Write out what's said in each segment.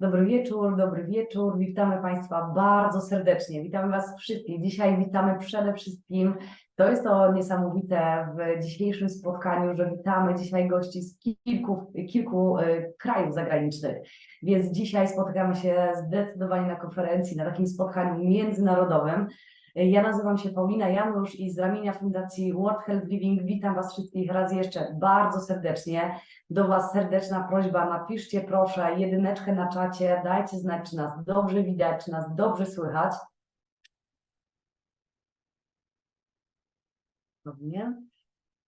Dobry wieczór. Witamy Państwa bardzo serdecznie. Witamy Was wszystkich. Dzisiaj witamy przede wszystkim, to jest to niesamowite w dzisiejszym spotkaniu, że witamy dzisiaj gości z kilku krajów zagranicznych. Więc dzisiaj spotykamy się zdecydowanie na konferencji, na takim spotkaniu międzynarodowym. Ja nazywam się Paulina Janusz i z ramienia Fundacji World Health Living witam Was wszystkich raz jeszcze bardzo serdecznie. Do Was serdeczna prośba, napiszcie proszę jedyneczkę na czacie, dajcie znać, czy nas dobrze widać, czy nas dobrze słychać. Dobrze.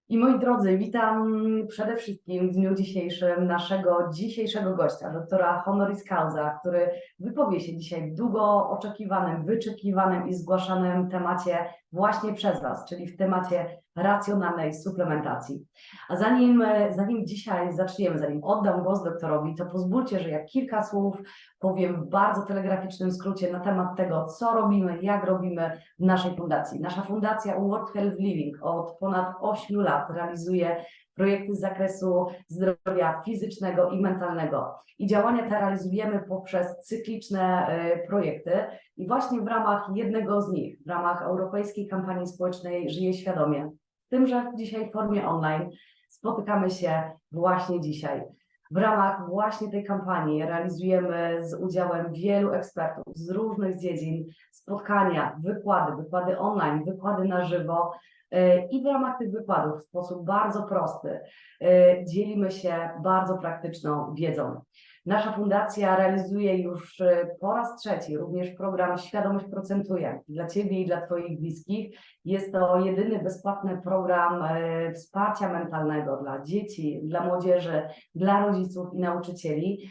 I moi drodzy, witam przede wszystkim w dniu dzisiejszym naszego dzisiejszego gościa, doktora honoris causa, który wypowie się dzisiaj w długo oczekiwanym, wyczekiwanym i zgłaszanym temacie właśnie przez Was, czyli w temacie racjonalnej suplementacji. A zanim dzisiaj zaczniemy, zanim oddam głos doktorowi, to pozwólcie, że ja kilka słów powiem w bardzo telegraficznym skrócie na temat tego, co robimy, jak robimy w naszej fundacji. Nasza fundacja World Health Living od ponad 8 lat realizuje projekty z zakresu zdrowia fizycznego i mentalnego. I działania te realizujemy poprzez cykliczne projekty i właśnie w ramach jednego z nich, w ramach Europejskiej Kampanii Społecznej Żyję Świadomie, tymże dzisiaj w formie online spotykamy się właśnie dzisiaj. W ramach właśnie tej kampanii realizujemy z udziałem wielu ekspertów z różnych dziedzin spotkania, wykłady online, wykłady na żywo. I w ramach tych wykładów w sposób bardzo prosty dzielimy się bardzo praktyczną wiedzą. Nasza fundacja realizuje już po raz trzeci również program Świadomość Procentuje dla Ciebie i dla Twoich bliskich. Jest to jedyny bezpłatny program wsparcia mentalnego dla dzieci, dla młodzieży, dla rodziców i nauczycieli.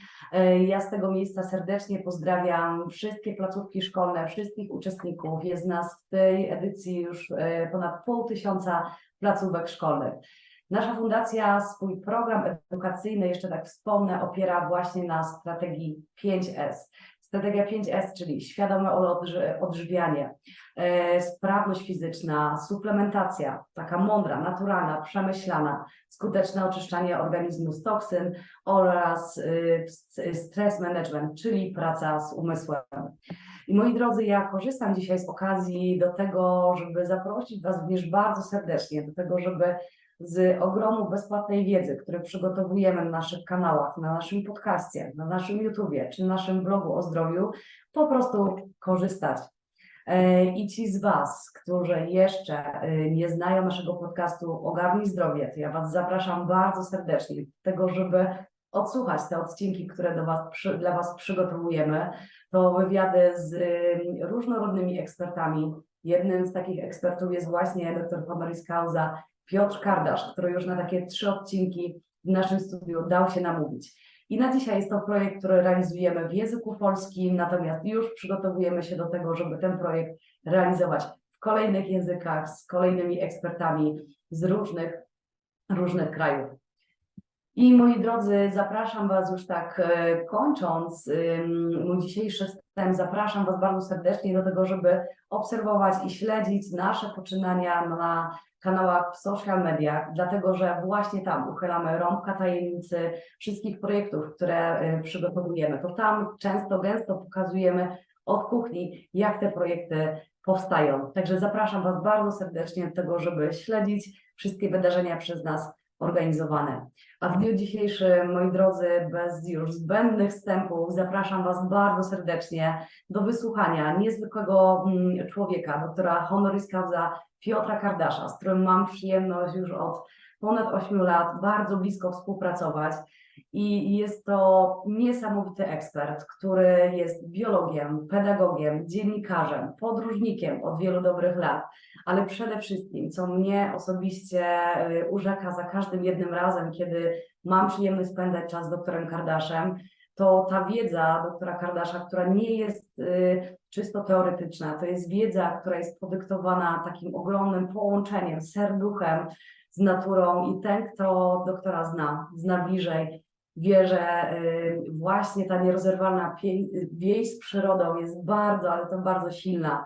Ja z tego miejsca serdecznie pozdrawiam wszystkie placówki szkolne, wszystkich uczestników. Jest nas w tej edycji już ponad 500 placówek szkolnych. Nasza fundacja swój program edukacyjny, jeszcze tak wspomnę, opiera właśnie na strategii 5S. Strategia 5S, czyli świadome odżywianie, sprawność fizyczna, suplementacja, taka mądra, naturalna, przemyślana, skuteczne oczyszczanie organizmu z toksyn oraz stres management, czyli praca z umysłem. I moi drodzy, ja korzystam dzisiaj z okazji do tego, żeby zaprosić Was również bardzo serdecznie do tego, żeby z ogromu bezpłatnej wiedzy, które przygotowujemy na naszych kanałach, na naszym podcaście, na naszym YouTubie czy naszym blogu o zdrowiu, po prostu korzystać. I ci z Was, którzy jeszcze nie znają naszego podcastu Ogarnij Zdrowie, to ja Was zapraszam bardzo serdecznie do tego, żeby odsłuchać te odcinki, które dla Was przygotowujemy. To wywiady z różnorodnymi ekspertami. Jednym z takich ekspertów jest właśnie dr honoris causa Piotr Kardasz, który już na takie 3 odcinki w naszym studiu dał się namówić. I na dzisiaj jest to projekt, który realizujemy w języku polskim, natomiast już przygotowujemy się do tego, żeby ten projekt realizować w kolejnych językach z kolejnymi ekspertami z różnych krajów. I moi drodzy, zapraszam Was już tak kończąc mój dzisiejszy wstęp, zapraszam Was bardzo serdecznie do tego, żeby obserwować i śledzić nasze poczynania na kanałach w social mediach, dlatego że właśnie tam uchylamy rąbka tajemnicy wszystkich projektów, które przygotowujemy. To tam gęsto pokazujemy od kuchni, jak te projekty powstają. Także zapraszam Was bardzo serdecznie do tego, żeby śledzić wszystkie wydarzenia przez nas organizowane. A w dniu dzisiejszym, moi drodzy, bez już zbędnych wstępów, zapraszam Was bardzo serdecznie do wysłuchania niezwykłego człowieka, doktora honoris causa Piotra Kardasza, z którym mam przyjemność już od ponad 8 lat bardzo blisko współpracować. I jest to niesamowity ekspert, który jest biologiem, pedagogiem, dziennikarzem, podróżnikiem od wielu dobrych lat, ale przede wszystkim, co mnie osobiście urzeka za każdym jednym razem, kiedy mam przyjemność spędzać czas z doktorem Kardaszem, to ta wiedza doktora Kardasza, która nie jest czysto teoretyczna, to jest wiedza, która jest podyktowana takim ogromnym połączeniem serduchem z naturą i ten, kto doktora zna bliżej, wie, że właśnie ta nierozerwalna więź z przyrodą jest bardzo, ale to bardzo silna.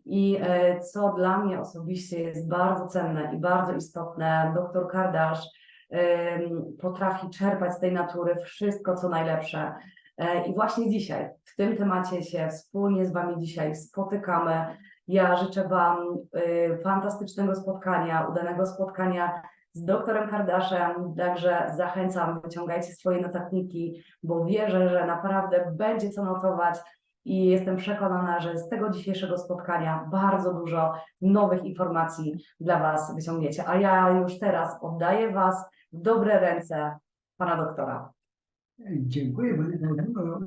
I co dla mnie osobiście jest bardzo cenne i bardzo istotne, doktor Kardasz potrafi czerpać z tej natury wszystko, co najlepsze. I właśnie dzisiaj w tym temacie się wspólnie z Wami dzisiaj spotykamy. Ja życzę Wam fantastycznego spotkania, udanego spotkania z doktorem Kardaszem, także zachęcam, wyciągajcie swoje notatniki, bo wierzę, że naprawdę będzie co notować i jestem przekonana, że z tego dzisiejszego spotkania bardzo dużo nowych informacji dla Was wyciągniecie. A ja już teraz oddaję Was w dobre ręce Pana doktora. Dziękuję, bo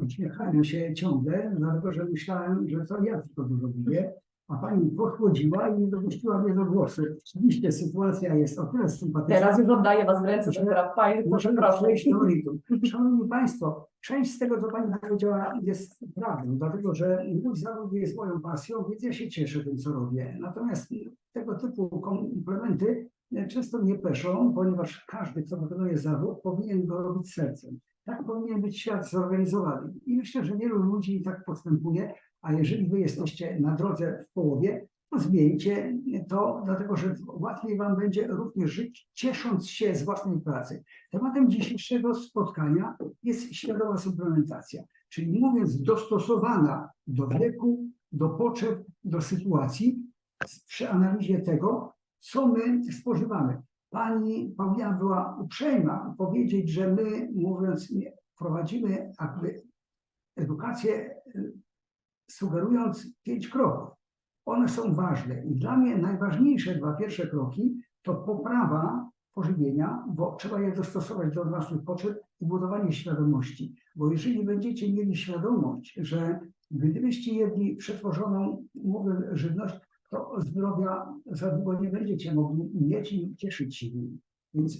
uśmiechałem się ciągle, dlatego że myślałem, że to ja tylko dużo mówię, a pani pochłodziła i nie dopuściła mnie do głosu. Oczywiście sytuacja jest o tyle sympatyczna. Teraz już oddaję Was w ręce doktora. Muszę przejść do meritum. Szanowni Państwo, część z tego, co pani powiedziała, jest prawdą, dlatego że mój zawód jest moją pasją, więc ja się cieszę tym, co robię. Natomiast tego typu komplementy często mnie peszą, ponieważ każdy, kto wykonuje zawód, powinien go robić sercem. Tak powinien być świat zorganizowany. I myślę, że wielu ludzi tak postępuje, a jeżeli wy jesteście na drodze w połowie, to zmieńcie to, dlatego że łatwiej wam będzie również żyć, ciesząc się z własnej pracy. Tematem dzisiejszego spotkania jest świadoma suplementacja, czyli mówiąc dostosowana do wieku, do potrzeb, do sytuacji, przy analizie tego, co my spożywamy. Pani Paulina była uprzejma powiedzieć, że my, mówiąc, prowadzimy jakby edukację, sugerując 5 kroków. One są ważne i dla mnie najważniejsze 2 pierwsze kroki to poprawa pożywienia, bo trzeba je dostosować do naszych potrzeb i budowanie świadomości. Bo jeżeli będziecie mieli świadomość, że gdybyście jedli przetworzoną, mówiąc, żywność, to zdrowia za długo nie będziecie mogli mieć i cieszyć się nim. Więc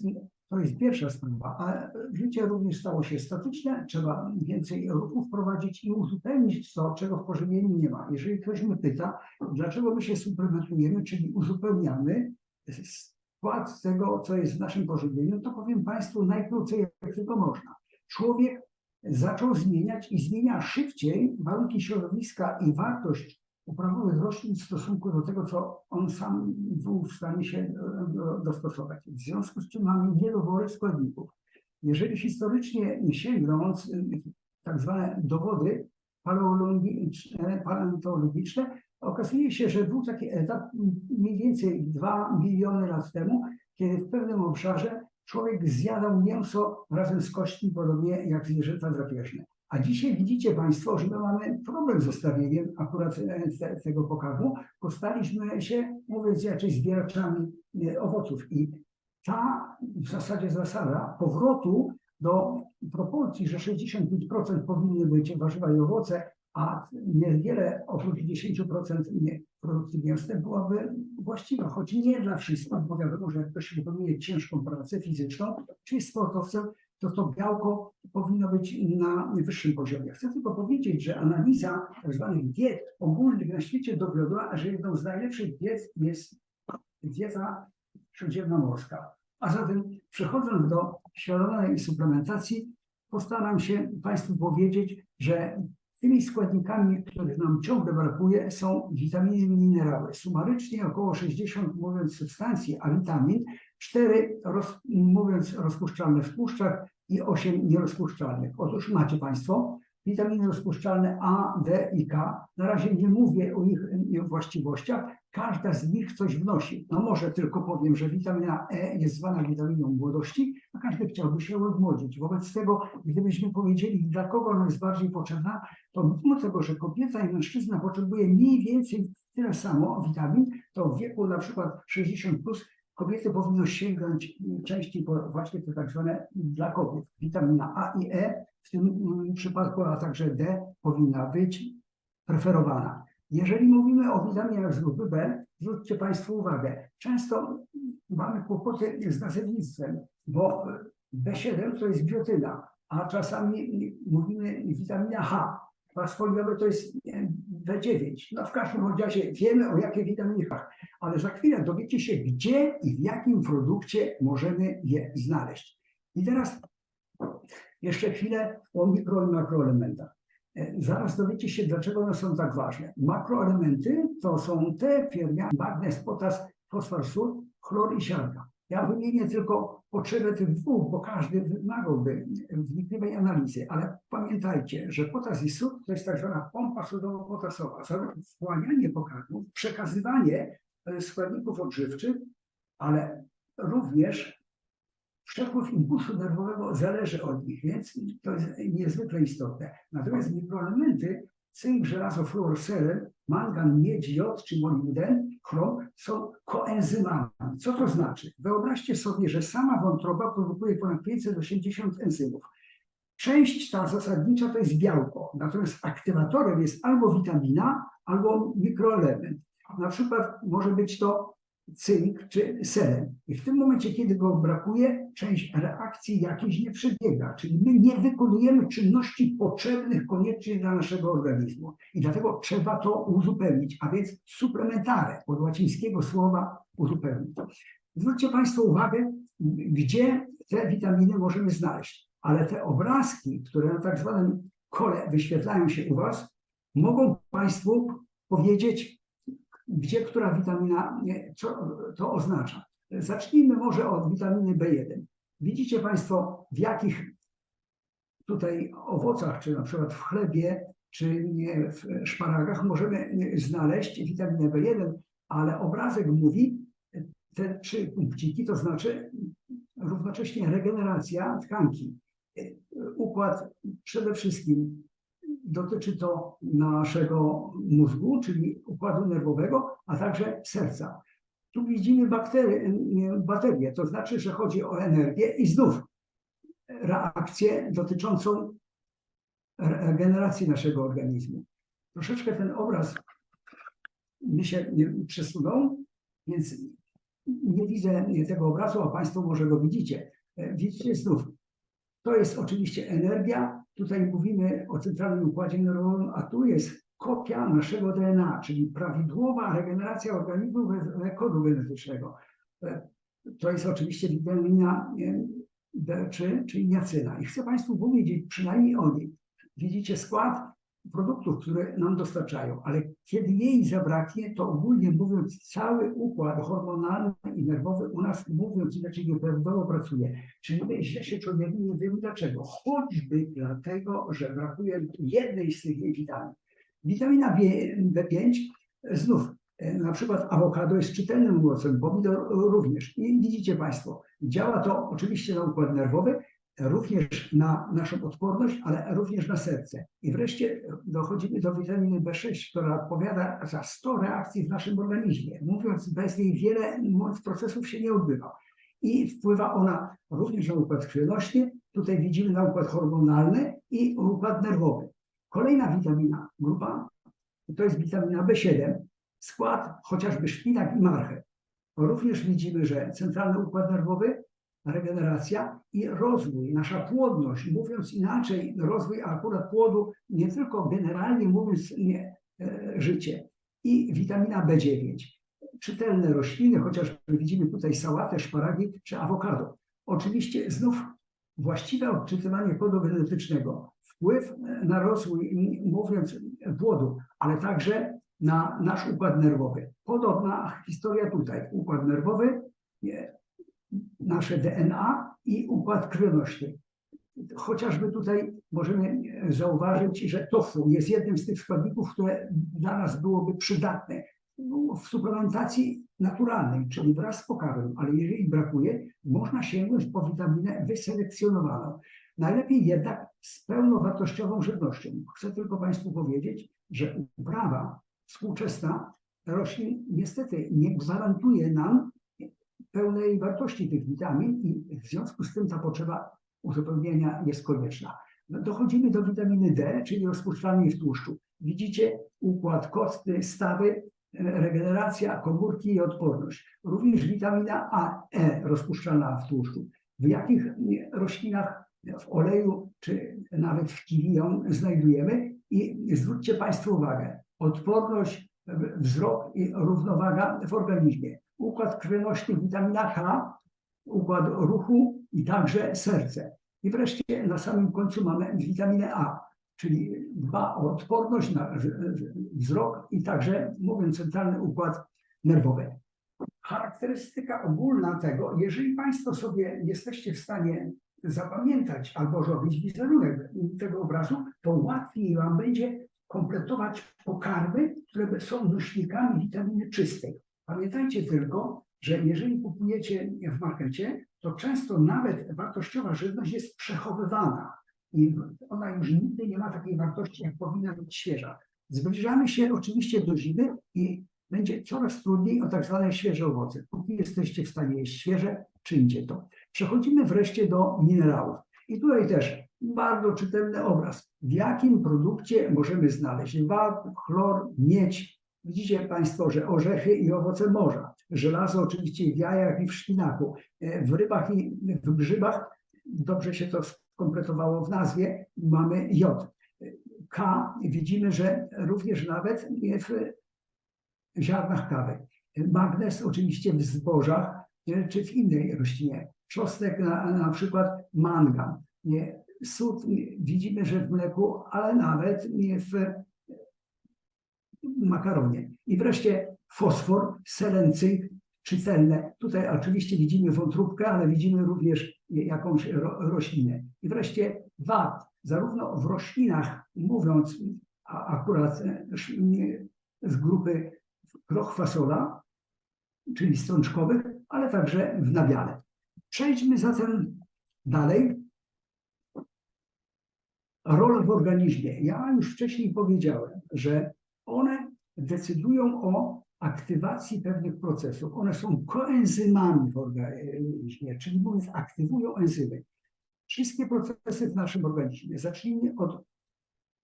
to jest pierwsza sprawa. A życie również stało się statyczne, trzeba więcej ruchów wprowadzić i uzupełnić to, czego w pożywieniu nie ma. Jeżeli ktoś mnie pyta, dlaczego my się suplementujemy, czyli uzupełniamy skład tego, co jest w naszym pożywieniu, to powiem Państwu najkrócej, jak tylko można. Człowiek zaczął zmieniać i zmienia szybciej warunki środowiska i wartość uprawowych roślin w stosunku do tego, co on sam był w stanie się dostosować. W związku z czym mamy niedobory składników. Jeżeli historycznie sięgnąc tak zwane dowody paleontologiczne, okazuje się, że był taki etap mniej więcej 2 miliony lat temu, kiedy w pewnym obszarze człowiek zjadał mięso razem z kośćmi, podobnie jak zwierzęta drapieżne. A dzisiaj widzicie Państwo, że my mamy problem z zestawieniem akurat tego pokarmu, bo staliśmy się, mówiąc raczej, zbieraczami owoców. I ta w zasadzie zasada powrotu do proporcji, że 65% powinny być warzywa i owoce, a niewiele oprócz 10% produkcji mięsnej byłaby właściwa, choć nie dla wszystkich, bo wiadomo, że jak ktoś wykonuje ciężką pracę fizyczną, czy jest sportowcem, to białko powinno być na wyższym poziomie. Chcę tylko powiedzieć, że analiza tzw. diet ogólnych na świecie dowiodła, że jedną z najlepszych diet jest dieta śródziemnomorska. A zatem przechodząc do świadomej suplementacji, postaram się Państwu powiedzieć, że tymi składnikami, których nam ciągle brakuje, są witaminy i minerały. Sumarycznie około 60, mówiąc, substancji, a witamin 4, mówiąc, rozpuszczalne w tłuszczach i 8 nierozpuszczalnych. Otóż macie Państwo witaminy rozpuszczalne A, D i K. Na razie nie mówię o ich właściwościach. Każda z nich coś wnosi. No może tylko powiem, że witamina E jest zwana witaminą młodości, a każdy chciałby się odmłodzić. Wobec tego, gdybyśmy powiedzieli, dla kogo ona jest bardziej potrzebna, to mimo tego, że kobieta i mężczyzna potrzebuje mniej więcej tyle samo witamin, to w wieku na przykład 60 plus kobiety powinny sięgnąć częściej po właśnie te tak zwane dla kobiet. Witamina A i E w tym przypadku, a także D powinna być preferowana. Jeżeli mówimy o witaminach z grupy B, zwróćcie Państwo uwagę, często mamy kłopoty z nazewnictwem, bo B7 to jest biotyna, a czasami mówimy witamina H. Kwas foliowy to jest B9. No w każdym razie wiemy, o jakie witaminy H, ale za chwilę dowiecie się, gdzie i w jakim produkcie możemy je znaleźć. I teraz jeszcze chwilę o mikro- i makroelementach. Zaraz dowiecie się, dlaczego one są tak ważne. Makroelementy to są te pierwiastki: magnez, potas, fosfor, sól, chlor i siarka. Ja wymienię tylko potrzebę tych dwóch, bo każdy wymagałby wnikliwej analizy, ale pamiętajcie, że potas i sód to jest tak zwana pompa sodowo-potasowa. Wchłanianie pokarmów, przekazywanie składników odżywczych, ale również przepływ impulsu nerwowego zależy od nich, więc to jest niezwykle istotne. Natomiast mikroelementy, cynk, żelazo, fluor, selen, mangan, miedź, jod czy molibden, chrom są koenzymami. Co to znaczy? Wyobraźcie sobie, że sama wątroba produkuje ponad 580 enzymów. Część ta zasadnicza to jest białko, natomiast aktywatorem jest albo witamina, albo mikroelement. Na przykład może być to cynk czy selen. I w tym momencie, kiedy go brakuje, część reakcji jakiejś nie przebiega, czyli my nie wykonujemy czynności potrzebnych koniecznie dla naszego organizmu. I dlatego trzeba to uzupełnić, a więc suplementare, od łacińskiego słowa uzupełnić. Zwróćcie Państwo uwagę, gdzie te witaminy możemy znaleźć. Ale te obrazki, które na tak zwanym kole wyświetlają się u Was, mogą Państwu powiedzieć, gdzie która witamina, co to oznacza. Zacznijmy może od witaminy B1. Widzicie Państwo, w jakich tutaj owocach, czy na przykład w chlebie, czy w szparagach możemy znaleźć witaminę B1, ale obrazek mówi, te 3 punkciki, to znaczy równocześnie regeneracja tkanki. Układ przede wszystkim dotyczy to naszego mózgu, czyli układu nerwowego, a także serca. Tu widzimy baterię, to znaczy, że chodzi o energię i znów reakcję dotyczącą regeneracji naszego organizmu. Troszeczkę ten obraz mi się przesunął, więc nie widzę tego obrazu, a Państwo może go widzicie. Widzicie znów, to jest oczywiście energia. Tutaj mówimy o centralnym układzie nerwowym, a tu jest kopia naszego DNA, czyli prawidłowa regeneracja organizmu bez kodu genetycznego. To jest oczywiście witamina D3, czyli niacyna. I chcę Państwu powiedzieć przynajmniej o niej. Widzicie skład produktów, które nam dostarczają, ale kiedy jej zabraknie, to ogólnie mówiąc cały układ hormonalny i nerwowy u nas, mówiąc inaczej, nieprawidłowo pracuje. Czyli my źle się czujemy, nie wiemy dlaczego. Choćby dlatego, że brakuje jednej z tych jej witamin. Witamina B5 znów, na przykład awokado jest czytelnym owocem, pomidor również. I widzicie Państwo, działa to oczywiście na układ nerwowy, również na naszą odporność, ale również na serce. I wreszcie dochodzimy do witaminy B6, która odpowiada za 100 reakcji w naszym organizmie. Mówiąc, bez niej wiele procesów się nie odbywa. I wpływa ona również na układ krwionośny, tutaj widzimy na układ hormonalny i układ nerwowy. Kolejna witamina, grupa, to jest witamina B7, skład chociażby szpinak i marchew. Również widzimy, że centralny układ nerwowy, regeneracja i rozwój, nasza płodność, mówiąc inaczej, rozwój akurat płodu, nie tylko generalnie mówiąc życie. I witamina B9. Czytelne rośliny, chociaż widzimy tutaj sałatę, szparagi czy awokado. Oczywiście znów właściwe odczytywanie kodu genetycznego, wpływ na rozwój, mówiąc płodu, ale także na nasz układ nerwowy. Podobna historia tutaj. Układ nerwowy, nasze DNA i układ krwionośny. Chociażby tutaj możemy zauważyć, że tofu jest jednym z tych składników, które dla nas byłoby przydatne w suplementacji naturalnej, czyli wraz z pokarmem, ale jeżeli brakuje, można sięgnąć po witaminę wyselekcjonowaną. Najlepiej jednak z pełnowartościową żywnością. Chcę tylko Państwu powiedzieć, że uprawa współczesna roślin niestety nie gwarantuje nam pełnej wartości tych witamin i w związku z tym ta potrzeba uzupełnienia jest konieczna. Dochodzimy do witaminy D, czyli rozpuszczalnej w tłuszczu. Widzicie układ kostny, stawy, regeneracja, komórki i odporność. Również witamina A, E rozpuszczalna w tłuszczu. W jakich roślinach, w oleju czy nawet w kiwi ją znajdujemy? I zwróćcie Państwo uwagę, odporność, wzrok i równowaga w organizmie. Układ krwionośny, witamina K, układ ruchu i także serce. I wreszcie na samym końcu mamy witaminę A, czyli dba o odporność, na wzrok i także, mówiąc, centralny układ nerwowy. charakterystyka ogólna tego, jeżeli Państwo sobie jesteście w stanie zapamiętać albo zrobić wizerunek tego obrazu, to łatwiej Wam będzie kompletować pokarmy, które są nośnikami witaminy czystej. Pamiętajcie tylko, że jeżeli kupujecie w markecie, to często nawet wartościowa żywność jest przechowywana i ona już nigdy nie ma takiej wartości, jak powinna być świeża. Zbliżamy się oczywiście do zimy i będzie coraz trudniej o tak zwane świeże owoce. Póki jesteście w stanie jeść świeże, czyńcie to. Przechodzimy wreszcie do minerałów. I tutaj też bardzo czytelny obraz. W jakim produkcie możemy znaleźć wapń, chlor, miedź? Widzicie Państwo, że orzechy i owoce morza, żelazo oczywiście w jajach i w szpinaku, w rybach i w grzybach, dobrze się to skompletowało w nazwie, mamy jod. K widzimy, że również nawet w ziarnach kawy. Magnez oczywiście w zbożach czy w innej roślinie. Czosnek na przykład mangan. Sód widzimy, że w mleku, ale nawet w makaronie. I wreszcie fosfor, selen, cynk, czytelne. Tutaj oczywiście widzimy wątróbkę, ale widzimy również jakąś roślinę. I wreszcie wapń. Zarówno w roślinach, mówiąc akurat z grupy groch fasola, czyli strączkowych, ale także w nabiale. Przejdźmy zatem dalej. Rola w organizmie. Ja już wcześniej powiedziałem, że one decydują o aktywacji pewnych procesów. One są koenzymami w organizmie, czyli mówiąc, aktywują enzymy. Wszystkie procesy w naszym organizmie, zacznijmy od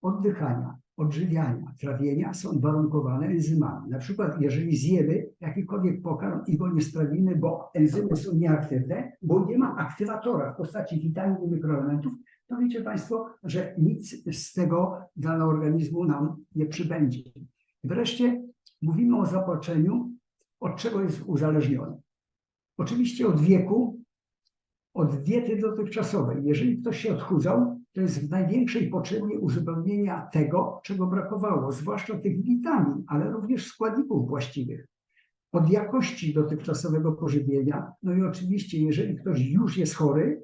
oddychania, odżywiania, trawienia, są warunkowane enzymami. Na przykład, jeżeli zjemy jakikolwiek pokarm i go nie strawimy, bo enzymy są nieaktywne, bo nie ma aktywatora w postaci witamin i mikroelementów, to wiecie Państwo, że nic z tego dla organizmu nam nie przybędzie. Wreszcie mówimy o zapatrzeniu, od czego jest uzależniony. Oczywiście od wieku, od diety dotychczasowej. Jeżeli ktoś się odchudzał, to jest w największej potrzebie uzupełnienia tego, czego brakowało, zwłaszcza tych witamin, ale również składników właściwych. Od jakości dotychczasowego pożywienia, no i oczywiście, jeżeli ktoś już jest chory,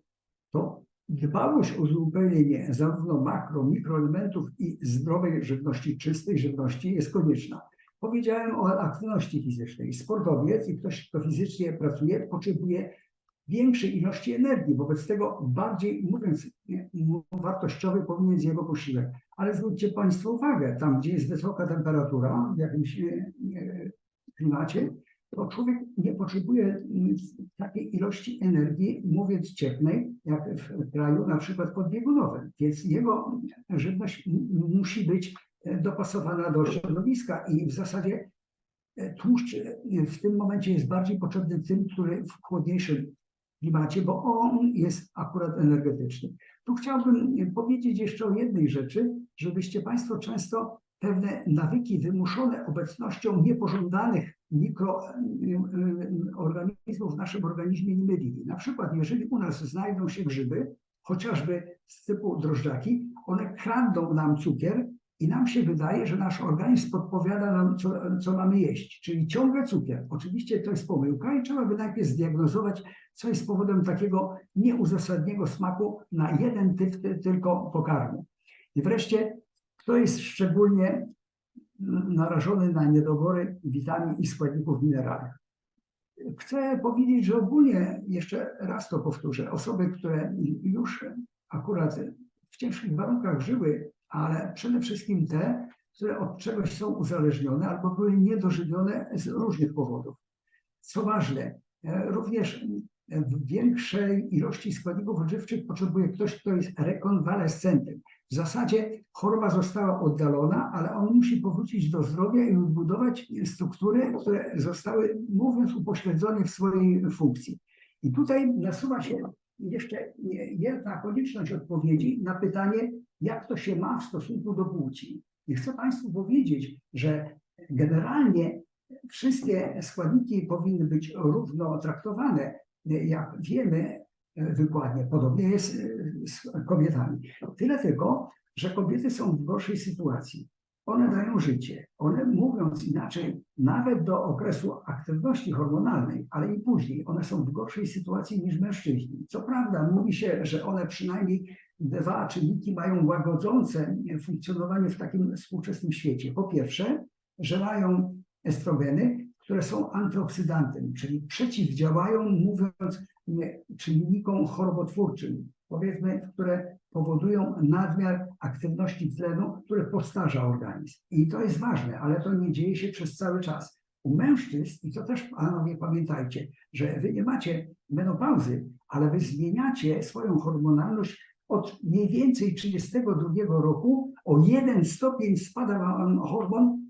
to dbałość o uzupełnienie zarówno makro, mikroelementów i zdrowej żywności, czystej żywności jest konieczna. Powiedziałem o aktywności fizycznej. Sportowiec i ktoś, kto fizycznie pracuje, potrzebuje większej ilości energii. Wobec tego bardziej, mówiąc wartościowy, powinien być jego posiłek. Ale zwróćcie Państwo uwagę, tam gdzie jest wysoka temperatura w jakimś klimacie, to człowiek nie potrzebuje takiej ilości energii, mówiąc cieplnej, jak w kraju na przykład podbiegunowym. Więc jego żywność musi być dopasowana do środowiska i w zasadzie tłuszcz w tym momencie jest bardziej potrzebny tym, który w chłodniejszym klimacie, bo on jest akurat energetyczny. Tu chciałbym powiedzieć jeszcze o jednej rzeczy, żebyście Państwo często pewne nawyki wymuszone obecnością niepożądanych mikroorganizmów w naszym organizmie nie mylili. Na przykład, jeżeli u nas znajdą się grzyby, chociażby z typu drożdżaki, one kradną nam cukier i nam się wydaje, że nasz organizm podpowiada nam, co mamy jeść, czyli ciągle cukier. Oczywiście to jest pomyłka i trzeba by najpierw zdiagnozować, co jest powodem takiego nieuzasadnionego smaku na jeden typ tylko pokarmu. I wreszcie, kto jest szczególnie narażony na niedobory witamin i składników mineralnych. Chcę powiedzieć, że ogólnie, jeszcze raz to powtórzę, osoby, które już akurat w ciężkich warunkach żyły, ale przede wszystkim te, które od czegoś są uzależnione albo były niedożywione z różnych powodów. Co ważne, również w większej ilości składników odżywczych potrzebuje ktoś, kto jest rekonwalescentem. W zasadzie choroba została oddalona, ale on musi powrócić do zdrowia i odbudować struktury, które zostały, mówiąc, upośledzone w swojej funkcji. I tutaj nasuwa się jeszcze jedna konieczność odpowiedzi na pytanie, jak to się ma w stosunku do płci. I chcę Państwu powiedzieć, że generalnie wszystkie składniki powinny być równo traktowane. Jak wiemy wykładnie, podobnie jest z kobietami. Tyle tylko, że kobiety są w gorszej sytuacji. one dają życie. One, mówiąc inaczej, nawet do okresu aktywności hormonalnej, ale i później, one są w gorszej sytuacji niż mężczyźni. Co prawda, mówi się, że one przynajmniej dwa czynniki mają łagodzące funkcjonowanie w takim współczesnym świecie. Po pierwsze, że mają estrogeny, które są antyoksydantem, czyli przeciwdziałają, mówiąc, czynnikom chorobotwórczym, powiedzmy, które powodują nadmiar aktywności tlenu, które postarza organizm. I to jest ważne, ale to nie dzieje się przez cały czas. U mężczyzn, i to też panowie pamiętajcie, że wy nie macie menopauzy, ale wy zmieniacie swoją hormonalność od mniej więcej 32 roku. O 1 stopień spada wam hormon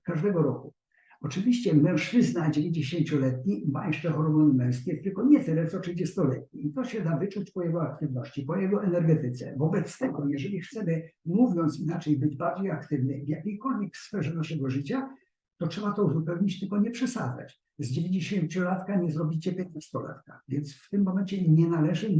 każdego roku. Oczywiście mężczyzna 90-letni ma jeszcze hormony męskie, tylko nie tyle co 30-letni. I to się da wyczuć po jego aktywności, po jego energetyce. Wobec tego, jeżeli chcemy, mówiąc inaczej, być bardziej aktywny w jakiejkolwiek sferze naszego życia, to trzeba to uzupełnić, tylko nie przesadzać. Z 90-latka nie zrobicie 15-latka. Więc w tym momencie nie należy,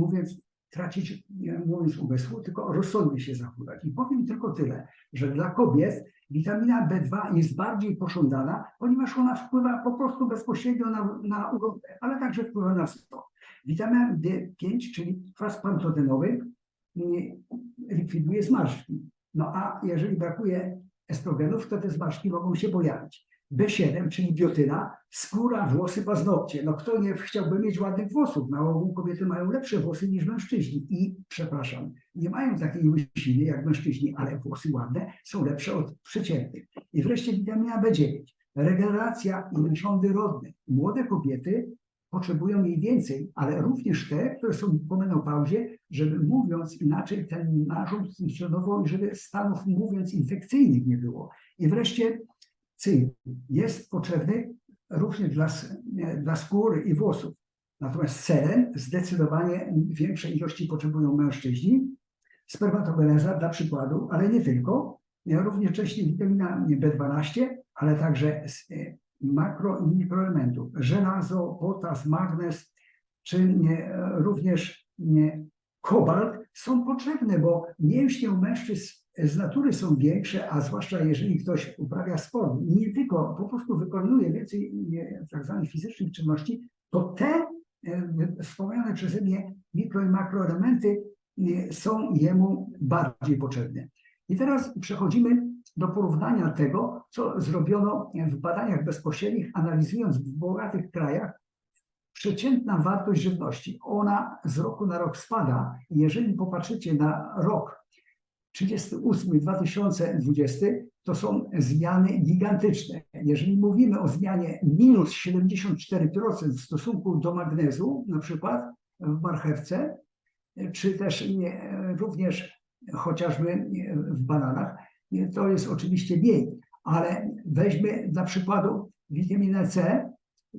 tracić, mówiąc umysłu, tylko rozsądnie się zachować. I powiem tylko tyle, że dla kobiet witamina B2 jest bardziej pożądana, ponieważ ona wpływa po prostu bezpośrednio na urodę, ale także wpływa na wzrok. Witamina B5, czyli kwas pantotenowy, likwiduje zmarszczki. No a jeżeli brakuje estrogenów, to te zmarszczki mogą się pojawić. B7, czyli biotyna, skóra, włosy, paznokcie. No kto nie chciałby mieć ładnych włosów? Na ogół kobiety mają lepsze włosy niż mężczyźni i, przepraszam, nie mają takiej łysiny jak mężczyźni, ale włosy ładne są lepsze od przeciętnych. I wreszcie witamina B9, regeneracja i narządy rodne. Młode kobiety potrzebują jej więcej, ale również te, które są po menopauzie, żeby, mówiąc inaczej, ten narząd funkcjonował i żeby stanów, mówiąc, infekcyjnych nie było. I wreszcie cynk jest potrzebny również dla skóry i włosów. Natomiast selen zdecydowanie większej ilości potrzebują mężczyźni. Spermatogeneza dla przykładu, ale nie tylko. Również wcześniej witamina B12, ale także makro i mikroelementów. Żelazo, potas, magnez, czy również kobalt są potrzebne, bo mięśnie u mężczyzn z natury są większe, a zwłaszcza jeżeli ktoś uprawia sport, nie tylko po prostu wykonuje więcej tak zwanych fizycznych czynności, to te wspomniane przeze mnie mikro i makroelementy są jemu bardziej potrzebne. I teraz przechodzimy do porównania tego, co zrobiono w badaniach bezpośrednich, analizując w bogatych krajach przeciętna wartość żywności. Ona z roku na rok spada. Jeżeli popatrzycie na rok 38 2020, to są zmiany gigantyczne. Jeżeli mówimy o zmianie minus 74% w stosunku do magnezu, na przykład w marchewce, czy też również chociażby w bananach, to jest oczywiście mniej. Ale weźmy dla przykładu witaminę C,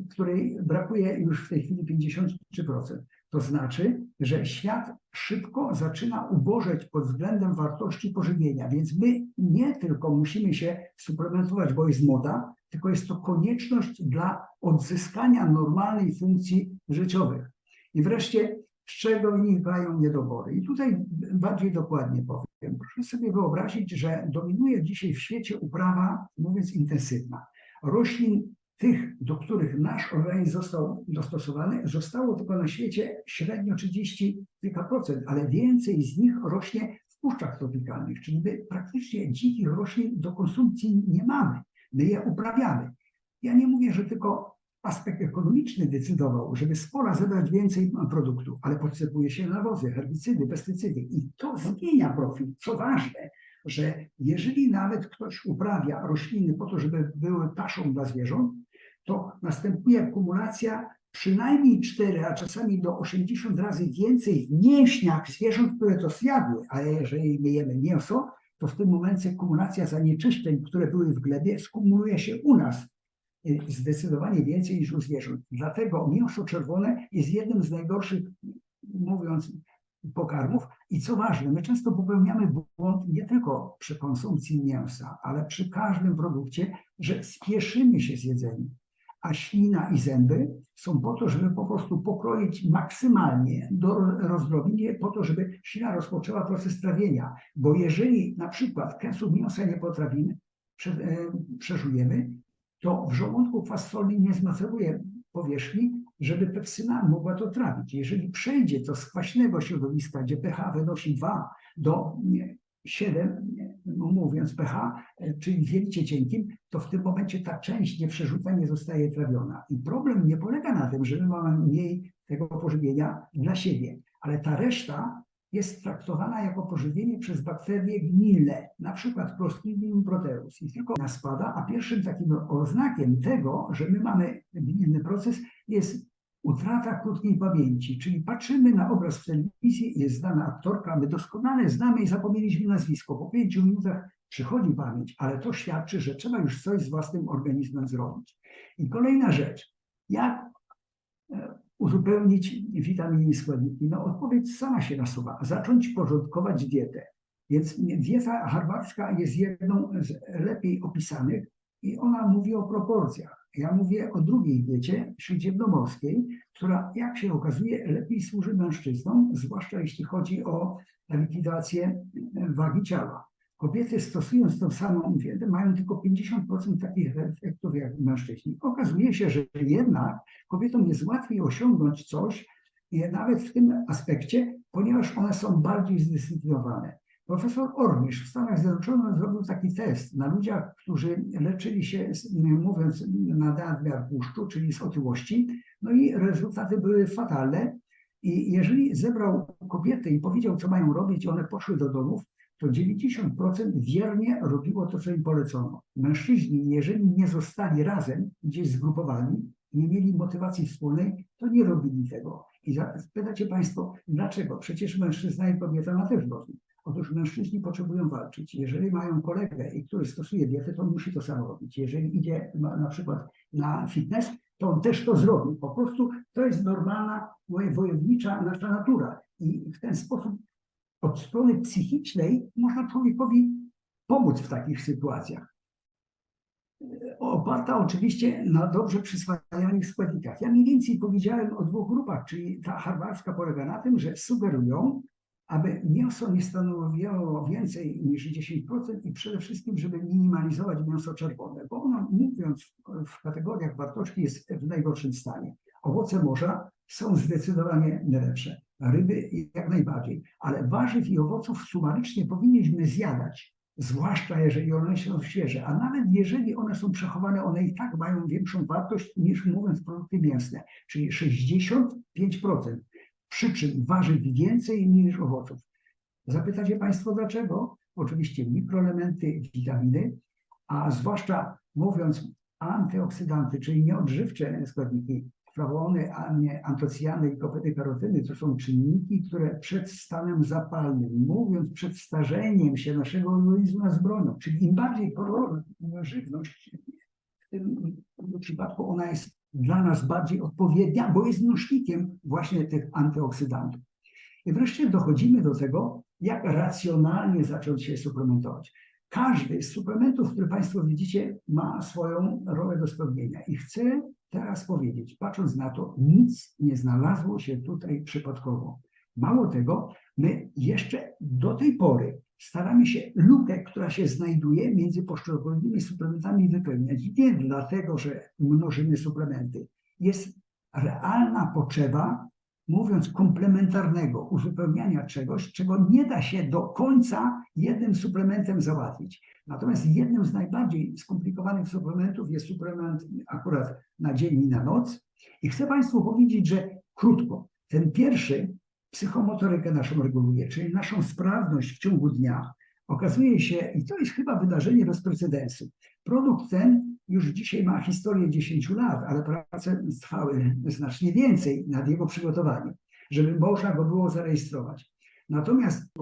której brakuje już w tej chwili 53%. To znaczy, że świat szybko zaczyna ubożeć pod względem wartości pożywienia, więc my nie tylko musimy się suplementować, bo jest moda, tylko jest to konieczność dla odzyskania normalnej funkcji życiowych. I wreszcie, z czego wynikają niedobory? I tutaj bardziej dokładnie powiem. Proszę sobie wyobrazić, że dominuje dzisiaj w świecie uprawa, mówiąc, intensywna. Roślin tych, do których nasz organizm został dostosowany, zostało tylko na świecie średnio 30 kilka procent, ale więcej z nich rośnie w puszczach tropikalnych, czyli my praktycznie dzikich roślin do konsumpcji nie mamy, my je uprawiamy. Ja nie mówię, że tylko aspekt ekonomiczny decydował, żeby z pola zebrać więcej produktów, ale potrzebuje się nawozy, herbicydy, pestycydy i to zmienia profil. Co ważne, że jeżeli nawet ktoś uprawia rośliny po to, żeby były paszą dla zwierząt, to następuje kumulacja przynajmniej 4, a czasami do 80 razy więcej w mięśniach zwierząt, które to zjadły. Ale jeżeli my jemy mięso, to w tym momencie kumulacja zanieczyszczeń, które były w glebie, skumuluje się u nas zdecydowanie więcej niż u zwierząt. Dlatego mięso czerwone jest jednym z najgorszych, mówiąc, pokarmów. I co ważne, my często popełniamy błąd nie tylko przy konsumpcji mięsa, ale przy każdym produkcie, że spieszymy się z jedzeniem. A ślina i zęby są po to, żeby po prostu pokroić maksymalnie do rozdrobnienia, po to, żeby ślina rozpoczęła proces trawienia. Bo jeżeli na przykład kęsów mięsa nie potrawimy, przeżujemy, to w żołądku kwas solny nie zmaceruje powierzchni, żeby pepsyna mogła to trawić. Jeżeli przejdzie to z kwaśnego środowiska, gdzie pH wynosi 2 do 7, no mówiąc pH, czyli w jelicie cienkim, to w tym momencie ta część nie przerzuca, nie zostaje trawiona. I problem nie polega na tym, że my mamy mniej tego pożywienia dla siebie, ale ta reszta jest traktowana jako pożywienie przez bakterie gnilne, na przykład Clostridium proteus. I tylko ona spada, a pierwszym takim oznakiem tego, że my mamy gnilny proces, jest utrata krótkiej pamięci, czyli patrzymy na obraz w telewizji, jest znana aktorka, my doskonale znamy i zapomnieliśmy nazwisko. Po 5 minutach przychodzi pamięć, ale to świadczy, że trzeba już coś z własnym organizmem zrobić. I kolejna rzecz, jak uzupełnić witaminy i składniki? No odpowiedź sama się nasuwa. Zacząć porządkować dietę. Więc dieta harwardzka jest jedną z lepiej opisanych i ona mówi o proporcjach. Ja mówię o drugiej diecie, śródziemnomorskiej, która, jak się okazuje, lepiej służy mężczyznom, zwłaszcza jeśli chodzi o likwidację wagi ciała. Kobiety, stosując tą samą dietę, mają tylko 50% takich efektów jak mężczyźni. Okazuje się, że jednak kobietom jest łatwiej osiągnąć coś, nawet w tym aspekcie, ponieważ one są bardziej zdyscyplinowane. Profesor Ornisz w Stanach Zjednoczonych zrobił taki test na ludziach, którzy leczyli się, mówiąc na nadmiar tłuszczu, czyli z otyłości, no i rezultaty były fatalne. I jeżeli zebrał kobiety i powiedział, co mają robić, one poszły do domów, to 90% wiernie robiło to, co im polecono. Mężczyźni, jeżeli nie zostali razem, gdzieś zgrupowani, nie mieli motywacji wspólnej, to nie robili tego. I pytacie Państwo, dlaczego? Przecież mężczyzna i kobieta ma też rozum. Otóż mężczyźni potrzebują walczyć. Jeżeli mają kolegę, który stosuje dietę, to on musi to samo robić. Jeżeli idzie na przykład na fitness, to on też to zrobi. Po prostu to jest normalna, wojownicza nasza natura. I w ten sposób od strony psychicznej można człowiekowi pomóc w takich sytuacjach. Oparta oczywiście na dobrze przyswajanych składnikach. Ja mniej więcej powiedziałem o 2 grupach, czyli ta harwardzka polega na tym, że sugerują, aby mięso nie stanowiło więcej niż 10% i przede wszystkim, żeby minimalizować mięso czerwone, bo ono, mówiąc w kategoriach wartości, jest w najgorszym stanie. Owoce morza są zdecydowanie lepsze. Ryby jak najbardziej, ale warzyw i owoców sumarycznie powinniśmy zjadać, zwłaszcza jeżeli one są świeże, a nawet jeżeli one są przechowane, one i tak mają większą wartość niż, mówiąc, produkty mięsne, czyli 65%. Przy czym warzyw więcej niż owoców. Zapytacie Państwo dlaczego? Oczywiście mikroelementy, witaminy, a zwłaszcza mówiąc antyoksydanty, czyli nieodżywcze składniki, flawony, antocjany i kopety-karotyny to są czynniki, które przed stanem zapalnym, mówiąc przed starzeniem się naszego organizmu nas bronią. Czyli im bardziej kolorowa żywność, w tym przypadku ona jest dla nas bardziej odpowiednia, bo jest nośnikiem właśnie tych antyoksydantów. I wreszcie dochodzimy do tego, jak racjonalnie zacząć się suplementować. Każdy z suplementów, które Państwo widzicie, ma swoją rolę do spełnienia. I chcę teraz powiedzieć, patrząc na to, nic nie znalazło się tutaj przypadkowo. Mało tego, my jeszcze do tej pory staramy się lukę, która się znajduje między poszczególnymi suplementami wypełniać. Nie dlatego, że mnożymy suplementy. Jest realna potrzeba, mówiąc komplementarnego uzupełniania czegoś, czego nie da się do końca jednym suplementem załatwić. Natomiast jednym z najbardziej skomplikowanych suplementów jest suplement akurat na dzień i na noc. I chcę Państwu powiedzieć, że krótko, ten pierwszy psychomotorykę naszą reguluje, czyli naszą sprawność w ciągu dnia. Okazuje się, i to jest chyba wydarzenie bez precedensu, produkt ten już dzisiaj ma historię 10 lat, ale prace trwały znacznie więcej nad jego przygotowaniem, żeby można go było zarejestrować. Natomiast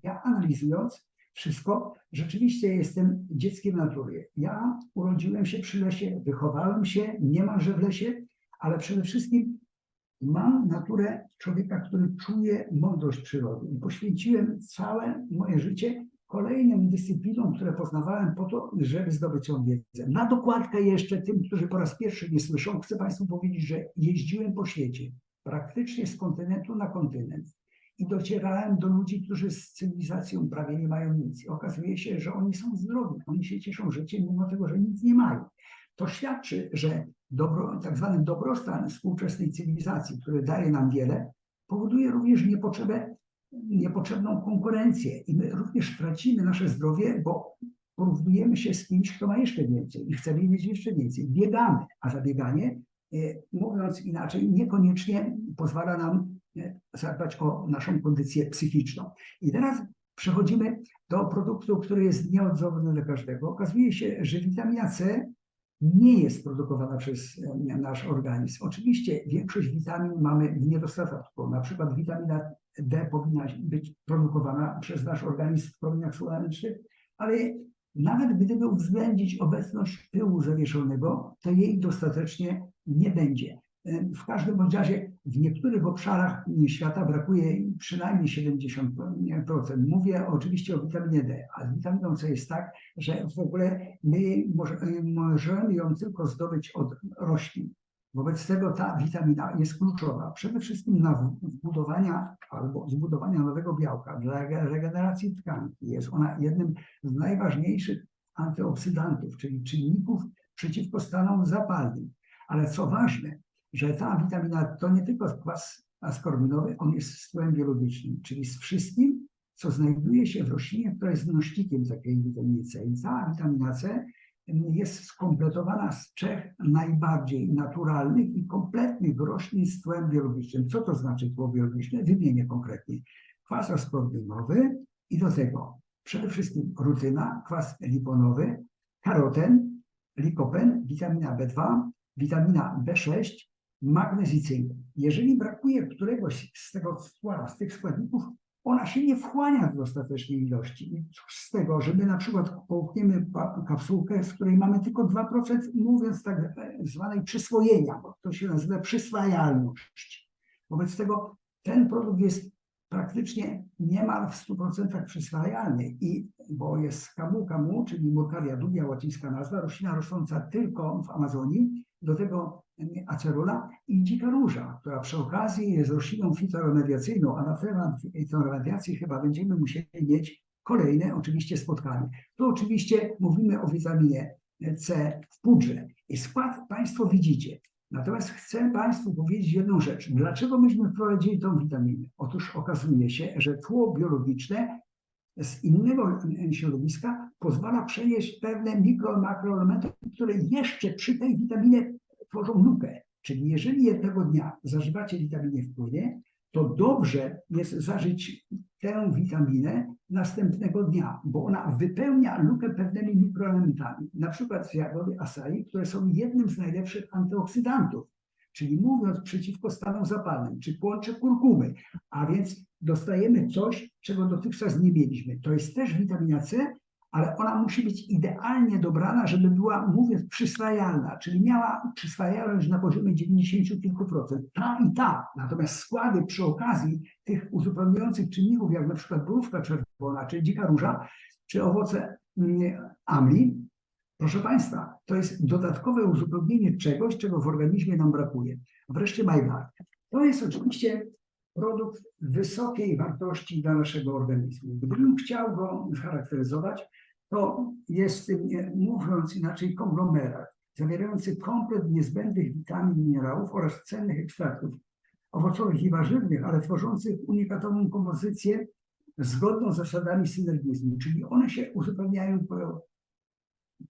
ja analizując wszystko, rzeczywiście jestem dzieckiem natury. Ja urodziłem się przy lesie, wychowałem się niemalże w lesie, ale przede wszystkim mam naturę człowieka, który czuje mądrość przyrody. I poświęciłem całe moje życie kolejnym dyscyplinom, które poznawałem po to, żeby zdobyć tą wiedzę. Na dokładkę jeszcze tym, którzy po raz pierwszy nie słyszą, chcę Państwu powiedzieć, że jeździłem po świecie, praktycznie z kontynentu na kontynent. i docierałem do ludzi, którzy z cywilizacją prawie nie mają nic. I okazuje się, że oni są zdrowi, oni się cieszą życiem, mimo tego, że nic nie mają. To świadczy, że tak zwany dobrostan współczesnej cywilizacji, który daje nam wiele, powoduje również niepotrzebną konkurencję i my również tracimy nasze zdrowie, bo porównujemy się z kimś, kto ma jeszcze więcej i chcemy mieć jeszcze więcej. Biegamy, a zabieganie, mówiąc inaczej, niekoniecznie pozwala nam zadbać o naszą kondycję psychiczną. I teraz przechodzimy do produktu, który jest nieodzowny dla każdego. Okazuje się, że witamina C nie jest produkowana przez nasz organizm. Oczywiście większość witamin mamy w niedostatku. Na przykład witamina D powinna być produkowana przez nasz organizm w promieniach słonecznych, ale nawet gdyby uwzględnić obecność pyłu zawieszonego, to jej dostatecznie nie będzie. W każdym bądź razie w niektórych obszarach świata brakuje przynajmniej 70%. Mówię oczywiście o witaminie D, a z witaminą C jest tak, że w ogóle my możemy ją tylko zdobyć od roślin. Wobec tego ta witamina jest kluczowa przede wszystkim na zbudowania nowego białka, dla regeneracji tkanki. Jest ona jednym z najważniejszych antyoksydantów, czyli czynników przeciwko stanom zapalnym. Ale co ważne, że ta witamina to nie tylko kwas askorbinowy, on jest stłem biologicznym, czyli z wszystkim, co znajduje się w roślinie, która jest nośnikiem takiej witaminy C. I ta witamina C jest skompletowana z 3 najbardziej naturalnych i kompletnych roślin z tłem biologicznym. Co to znaczy tło biologiczne? Wymienię konkretnie. Kwas askorbinowy i do tego przede wszystkim rutyna, kwas liponowy, karoten, likopen, witamina B2, witamina B6, magnez i cynk. Jeżeli brakuje któregoś z tego tła, z tych składników, ona się nie wchłania w dostatecznej ilości. I cóż z tego, że my na przykład połkniemy kapsułkę, z której mamy tylko 2%, mówiąc tak zwanej przyswojenia, bo to się nazywa przyswajalność. Wobec tego ten produkt jest praktycznie niemal w 100% przyswajalny, bo jest camu, czyli Murcaria dubia, łacińska nazwa, roślina rosnąca tylko w Amazonii, do tego acerola i dzika róża, która przy okazji jest rośliną fitoremediacyjną, a na temat fitoremediacji chyba będziemy musieli mieć kolejne oczywiście spotkanie. Tu oczywiście mówimy o witaminie C w pudrze i skład Państwo widzicie. Natomiast chcę Państwu powiedzieć jedną rzecz. Dlaczego myśmy wprowadzili tą witaminę? Otóż okazuje się, że tło biologiczne z innego środowiska pozwala przenieść pewne mikro- i makroelementy, które jeszcze przy tej witaminie tworzą lukę. Czyli jeżeli jednego dnia zażywacie witaminę w płynie, to dobrze jest zażyć tę witaminę następnego dnia, bo ona wypełnia lukę pewnymi mikroelementami, na przykład z jagody acai, które są jednym z najlepszych antyoksydantów, czyli mówiąc przeciwko stanom zapalnym, czy płoncze kurkumy, a więc dostajemy coś, czego dotychczas nie mieliśmy. To jest też witamina C, ale ona musi być idealnie dobrana, żeby była, mówiąc, przyswajalna, czyli miała przyswajalność na poziomie 90 kilku procent. Ta i ta. Natomiast składy przy okazji tych uzupełniających czynników, jak na przykład borówka czerwona, czy dzika róża, czy owoce amli, proszę Państwa, to jest dodatkowe uzupełnienie czegoś, czego w organizmie nam brakuje. Wreszcie Majlar. To jest oczywiście produkt wysokiej wartości dla naszego organizmu. Gdybym chciał go scharakteryzować, to jest, mówiąc inaczej, konglomerat zawierający komplet niezbędnych witamin, minerałów oraz cennych ekstraktów owocowych i warzywnych, ale tworzących unikatową kompozycję zgodną z zasadami synergizmu, czyli one się uzupełniają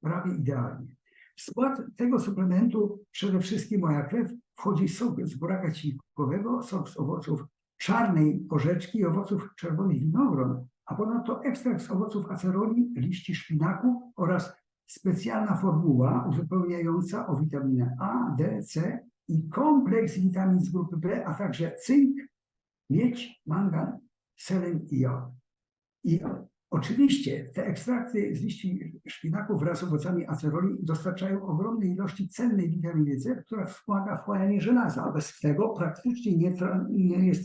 prawie idealnie. W skład tego suplementu przede wszystkim moja krew wchodzi sok z buraka cinkowego, sok z owoców czarnej porzeczki i owoców czerwonych winogron, a ponadto ekstrakt z owoców aceroli, liści szpinaku oraz specjalna formuła uzupełniająca o witaminę A, D, C i kompleks witamin z grupy B, a także cynk, miedź, mangan, selen i jod. I oczywiście te ekstrakty z liści szpinaku wraz z owocami aceroli dostarczają ogromnej ilości cennej witaminy C, która wspomaga wchłanianie żelaza, a bez tego praktycznie nie jest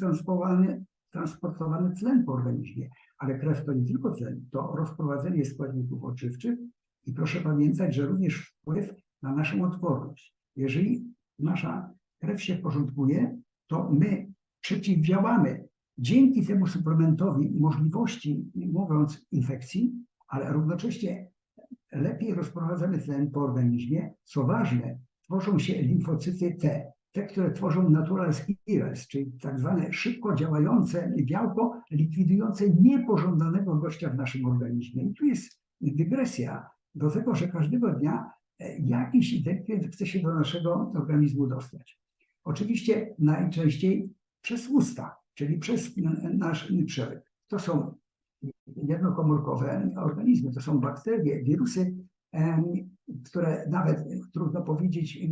transportowany tlen po organizmie. Ale krew to nie tylko tlen, to rozprowadzenie składników odżywczych i proszę pamiętać, że również wpływ na naszą odporność. Jeżeli nasza krew się porządkuje, to my przeciwdziałamy Dzięki temu suplementowi możliwości, mówiąc, infekcji, ale równocześnie lepiej rozprowadzamy tlen po organizmie. Co ważne, tworzą się limfocyty te, które tworzą natural killers, czyli tak zwane szybko działające białko likwidujące niepożądanego gościa w naszym organizmie. I tu jest dygresja do tego, że każdego dnia jakiś infekcjent chce się do naszego organizmu dostać. Oczywiście najczęściej przez usta, czyli przez nasz przełyk. To są jednokomórkowe organizmy, to są bakterie, wirusy, które nawet trudno powiedzieć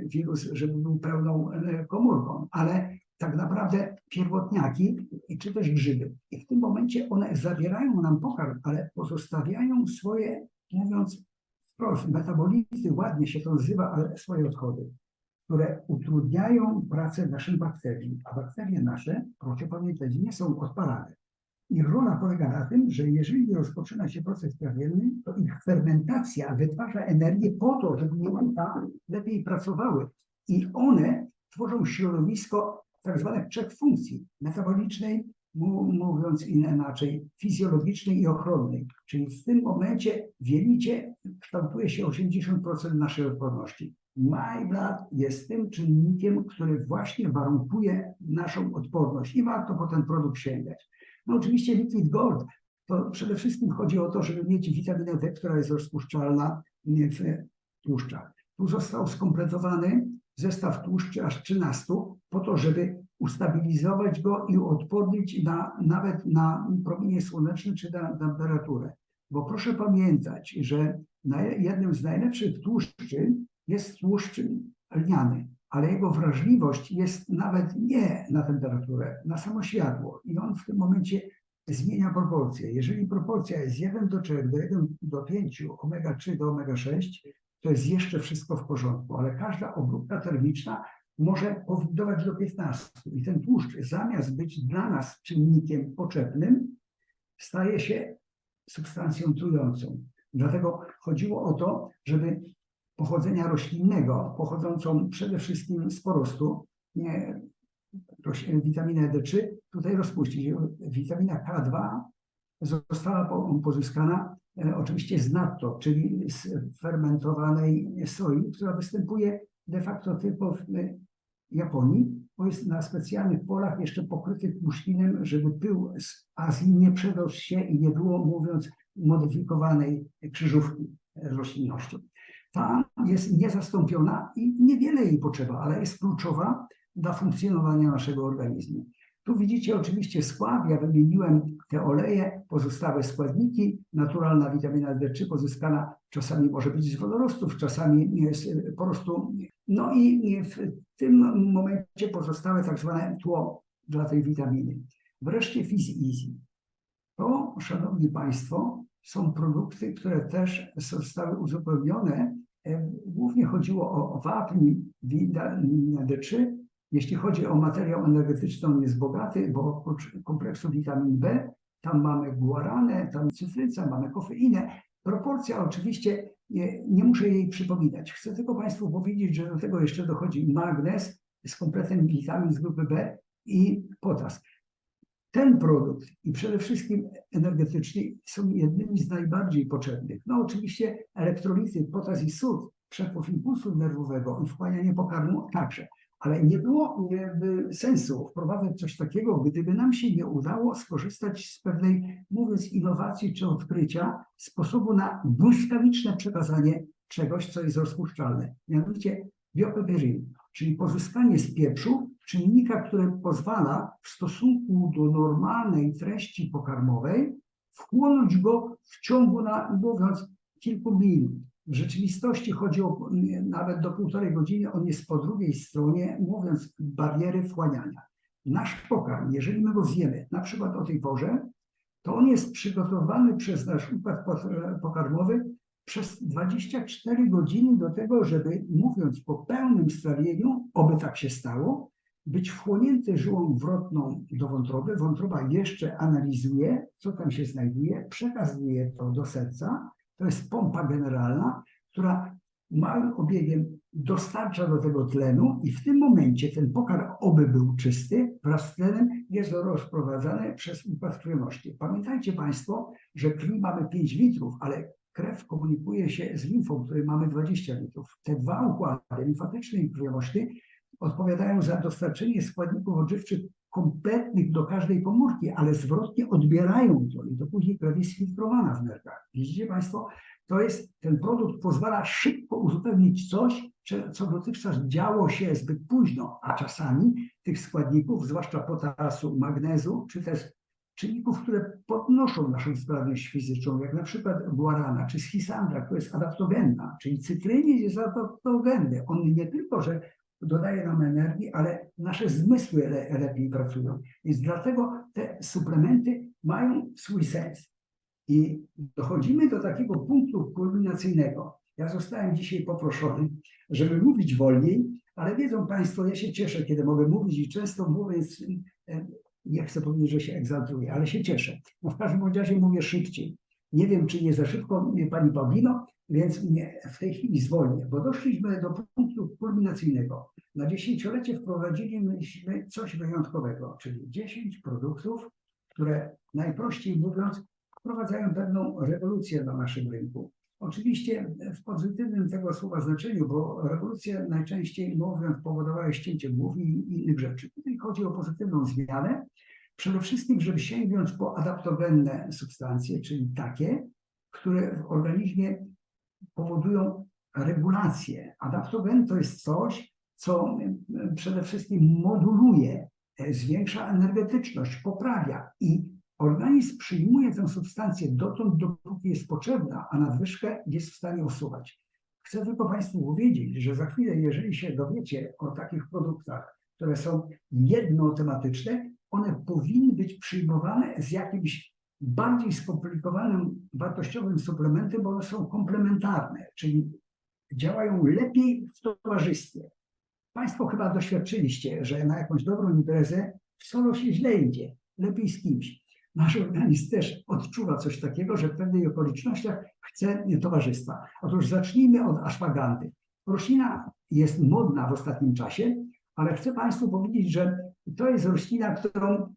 wirus, żeby był pełną komórką, ale tak naprawdę pierwotniaki czy też grzyby. I w tym momencie one zabierają nam pokarm, ale pozostawiają swoje, mówiąc wprost, metabolity, ładnie się to nazywa, ale swoje odchody, które utrudniają pracę naszym bakteriom. A bakterie nasze, proszę pamiętać, nie są odpalane. Ich rola polega na tym, że jeżeli rozpoczyna się proces trawienny, to ich fermentacja wytwarza energię po to, żeby jelita lepiej pracowały. I one tworzą środowisko tak zwanych trzech funkcji metabolicznej, mówiąc inaczej, fizjologicznej i ochronnej. Czyli w tym momencie w jelicie kształtuje się 80% naszej odporności. MyBlood jest tym czynnikiem, który właśnie warunkuje naszą odporność i warto po ten produkt sięgać. No oczywiście Liquid Gold, to przede wszystkim chodzi o to, żeby mieć witaminę D, która jest rozpuszczalna w tłuszczach. Tu został skompletowany zestaw tłuszczy aż 13 po to, żeby ustabilizować go i odpornić nawet na promienie słoneczne czy na temperaturę. Bo proszę pamiętać, że jednym z najlepszych tłuszczy jest tłuszcz lniany, ale jego wrażliwość jest nawet nie na temperaturę, na samo światło. I on w tym momencie zmienia proporcje. Jeżeli proporcja jest 1:3, do 1:5, omega-3 do omega-6, to jest jeszcze wszystko w porządku, ale każda obróbka termiczna może powodować do 15. I ten tłuszcz zamiast być dla nas czynnikiem potrzebnym, staje się substancją trującą. Dlatego chodziło o to, żeby pochodzenia roślinnego, pochodzącą przede wszystkim z porostu, witaminę D3, tutaj rozpuścić. Witamina K2 została pozyskana oczywiście z natto, czyli z fermentowanej soi, która występuje de facto tylko w Japonii, bo jest na specjalnych polach jeszcze pokryty tłuszczinem, żeby pył z Azji nie przedostał się i nie było, mówiąc, modyfikowanej krzyżówki z roślinnością. Ta jest niezastąpiona i niewiele jej potrzeba, ale jest kluczowa dla funkcjonowania naszego organizmu. Tu widzicie oczywiście skład, ja wymieniłem te oleje, pozostałe składniki, naturalna witamina D3 pozyskana czasami może być z wodorostów, czasami z porostu. No i w tym momencie pozostałe tak zwane tło dla tej witaminy. Wreszcie Fizz-Easy. To, szanowni państwo, są produkty, które też zostały uzupełnione. Głównie chodziło o wapń, witaminę D3. Jeśli chodzi o materiał energetyczny, on jest bogaty, bo oprócz kompleksu witamin B, tam mamy guaranę, tam cytryca, mamy kofeinę. Proporcja oczywiście, nie muszę jej przypominać. Chcę tylko państwu powiedzieć, że do tego jeszcze dochodzi magnez z kompletem witamin z grupy B i potas. Ten produkt i przede wszystkim energetyczny są jednymi z najbardziej potrzebnych. No oczywiście elektrolity, potas i sód, przepływ impulsu nerwowego i wchłanianie pokarmu także. Ale nie byłoby sensu wprowadzać coś takiego, gdyby nam się nie udało skorzystać z pewnej, mówiąc, innowacji czy odkrycia, sposobu na błyskawiczne przekazanie czegoś, co jest rozpuszczalne. Mianowicie biopeperin, czyli pozyskanie z pieprzu czynnika, który pozwala w stosunku do normalnej treści pokarmowej wchłonąć go w ciągu, mówiąc, kilku minut. W rzeczywistości chodzi o nawet do 1,5 godziny, on jest po drugiej stronie, mówiąc, bariery wchłaniania. Nasz pokarm, jeżeli my go zjemy, na przykład o tej porze, to on jest przygotowany przez nasz układ pokarmowy przez 24 godziny do tego, żeby, mówiąc, po pełnym strawieniu, oby tak się stało, być wchłonięty żyłą wrotną do wątroby. Wątroba jeszcze analizuje, co tam się znajduje, przekazuje to do serca. To jest pompa generalna, która małym obiegiem dostarcza do tego tlenu i w tym momencie ten pokarm, oby był czysty, wraz z tlenem jest rozprowadzany przez układ krwionośny. Pamiętajcie Państwo, że krwi mamy 5 litrów, ale krew komunikuje się z limfą, której mamy 20 litrów. Te dwa układy, limfatyczny i krwionośny, odpowiadają za dostarczenie składników odżywczych kompletnych do każdej komórki, ale zwrotnie odbierają to i to później krew jest filtrowana w nerkach. Widzicie Państwo? Ten produkt pozwala szybko uzupełnić coś, co dotychczas działo się zbyt późno, a czasami tych składników, zwłaszcza potasu, magnezu, czy też czynników, które podnoszą naszą sprawność fizyczną, jak na przykład guarana czy schisandra, która jest adaptogenna, czyli cytrynid jest adaptogenny. On nie tylko, że dodaje nam energii, ale nasze zmysły lepiej pracują. Więc dlatego te suplementy mają swój sens. I dochodzimy do takiego punktu kulminacyjnego. Ja zostałem dzisiaj poproszony, żeby mówić wolniej, ale wiedzą Państwo, ja się cieszę, kiedy mogę mówić i często mówię, nie chcę powiedzieć, że się egzaltuję, ale się cieszę. No w każdym razie mówię szybciej. Nie wiem, czy nie za szybko, Pani Paulino, więc w tej chwili zwolnię, bo doszliśmy do punktu kulminacyjnego. Na 10-lecie wprowadziliśmy coś wyjątkowego, czyli 10 produktów, które najprościej mówiąc wprowadzają pewną rewolucję na naszym rynku. Oczywiście w pozytywnym tego słowa znaczeniu, bo rewolucje najczęściej mówiąc powodowały ścięcie głów i innych rzeczy. Tutaj chodzi o pozytywną zmianę. Przede wszystkim, żeby sięgnąć po adaptogenne substancje, czyli takie, które w organizmie powodują regulację. Adaptogen to jest coś, co przede wszystkim moduluje, zwiększa energetyczność, poprawia i organizm przyjmuje tę substancję dotąd, dopóki jest potrzebna, a nadwyżkę jest w stanie usuwać. Chcę tylko Państwu powiedzieć, że za chwilę, jeżeli się dowiecie o takich produktach, które są jednotematyczne, one powinny być przyjmowane z jakimś bardziej skomplikowanym wartościowym suplementem, bo one są komplementarne, czyli działają lepiej w towarzystwie. Państwo chyba doświadczyliście, że na jakąś dobrą imprezę w solo się źle idzie, lepiej z kimś. Nasz organizm też odczuwa coś takiego, że w pewnych okolicznościach chce towarzystwa. Otóż zacznijmy od aszwagandy. Roślina jest modna w ostatnim czasie, ale chcę Państwu powiedzieć, że to jest roślina, którą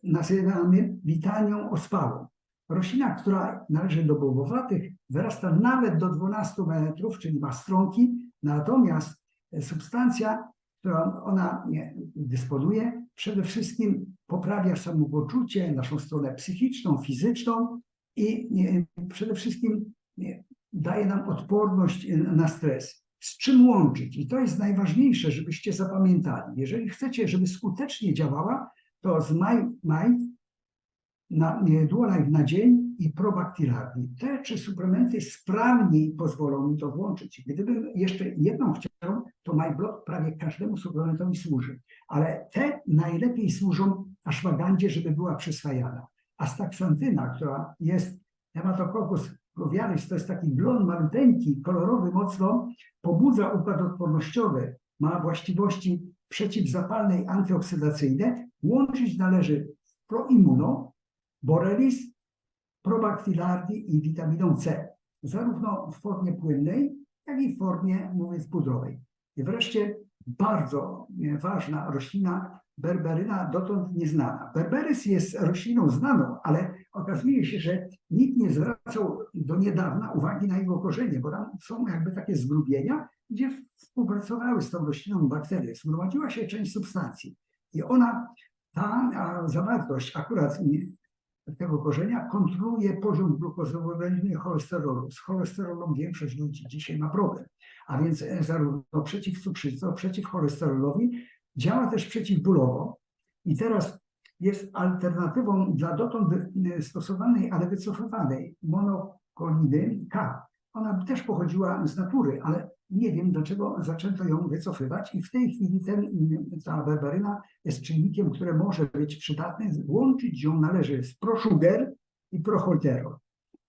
nazywamy witanią ospałą. Roślina, która należy do bołowatych, wyrasta nawet do 12 metrów, czyli ma stronki, natomiast substancja, którą ona dysponuje, przede wszystkim poprawia samopoczucie, naszą stronę psychiczną, fizyczną i przede wszystkim daje nam odporność na stres. Z czym łączyć? I to jest najważniejsze, żebyście zapamiętali. Jeżeli chcecie, żeby skutecznie działała, to z Duolife na dzień i Probactilardi. Te 3 suplementy sprawniej pozwolą mi to włączyć. Gdybym jeszcze jedną chciał, to MyBlock prawie każdemu suplementowi służy. Ale te najlepiej służą aszwagandzie, żeby była przyswajana. Astaxantyna, która jest Hematococcus fluvialis, to jest taki glon maluteńki, kolorowy mocno, pobudza układ odpornościowy, ma właściwości przeciwzapalne i antyoksydacyjne. Łączyć należy proimmuno, Borelis, Probactilardi i witaminą C, zarówno w formie płynnej, jak i w formie, mówiąc, pudrowej. I wreszcie bardzo ważna roślina, berberyna, dotąd nieznana. Berberys jest rośliną znaną, ale okazuje się, że nikt nie zwracał do niedawna uwagi na jego korzenie, bo tam są jakby takie zgrubienia, gdzie współpracowały z tą rośliną bakterie. Zgromadziła się część substancji i ta zawartość akurat tego korzenia kontroluje poziom glukozy w organizmie i cholesterolu. Z cholesterolem większość ludzi dzisiaj ma problem. A więc zarówno przeciwcukrzycy, przeciwcholesterolowi, działa też przeciwbólowo. I teraz jest alternatywą dla dotąd stosowanej, ale wycofywanej monokolidy K. Ona też pochodziła z natury, ale nie wiem, dlaczego zaczęto ją wycofywać i w tej chwili ta berberyna jest czynnikiem, który może być przydatny. Łączyć ją należy z prosugar i proholterol.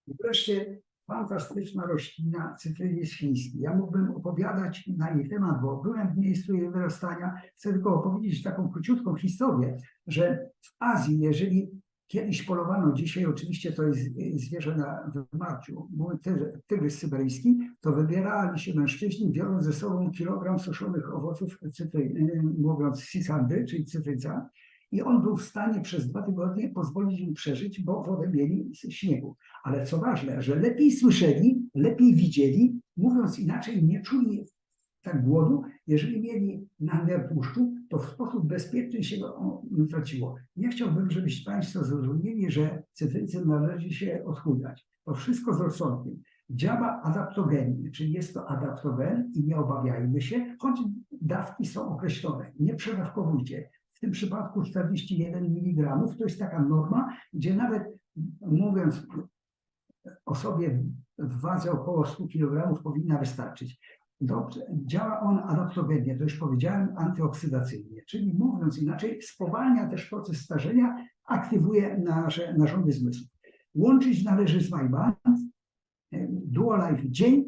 I wreszcie fantastyczna roślina cytrynid chiński. Ja mógłbym opowiadać na jej temat, bo byłem w miejscu jej wyrastania. Chcę tylko opowiedzieć taką króciutką historię, że w Azji, jeżeli Kiedyś polowano, dzisiaj oczywiście to jest zwierzę na wymarciu, tygrys syberyjski, to wybierali się mężczyźni, biorąc ze sobą kilogram suszonych owoców mówiąc sisandy, czyli cytryca, i on był w stanie przez 2 tygodnie pozwolić im przeżyć, bo wodę mieli z śniegu. Ale co ważne, że lepiej słyszeli, lepiej widzieli, mówiąc inaczej, nie czuli tak głodu. Jeżeli mieli nadmiar tłuszczu, to w sposób bezpieczny się go traciło. Nie chciałbym, żebyście Państwo zrozumieli, że cytrycy należy się odchudzać. To wszystko z rozsądkiem. Działa adaptogennie, czyli jest to adaptogen i nie obawiajmy się, choć dawki są określone. Nie przedawkowujcie. W tym przypadku 41 mg to jest taka norma, gdzie nawet mówiąc osobie w wadze około 100 kg powinna wystarczyć. Dobrze, działa on adaptogennie, to już powiedziałem, antyoksydacyjnie, czyli mówiąc inaczej, spowalnia też proces starzenia, aktywuje nasze narządy zmysłów. Łączyć należy z Myban, Duolife dzień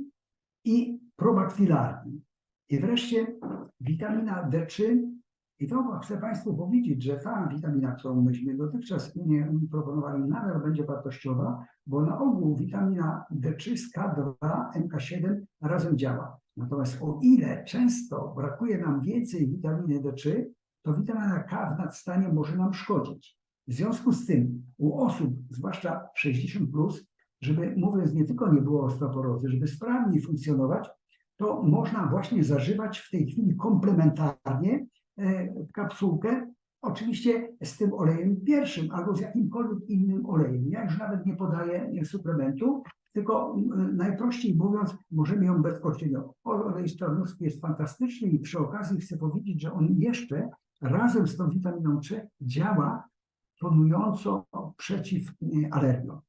i Probactylarni. I wreszcie witamina D3. I to chcę Państwu powiedzieć, że ta witamina, którą myśmy dotychczas nie proponowali, nadal będzie wartościowa, bo na ogół witamina D3 z K2, MK7 razem działa. Natomiast o ile często brakuje nam więcej witaminy D3, to witamina K w nadstanie może nam szkodzić. W związku z tym u osób, zwłaszcza 60+, żeby mówiąc nie tylko nie było osteoporozy, żeby sprawniej funkcjonować, to można właśnie zażywać w tej chwili komplementarnie kapsułkę, oczywiście z tym olejem pierwszym albo z jakimkolwiek innym olejem. Ja już nawet nie podaję suplementu, tylko najprościej mówiąc, możemy ją bezpośrednio. Olej starnowski jest fantastyczny i przy okazji chcę powiedzieć, że on jeszcze razem z tą witaminą C działa tonująco przeciw alergiom.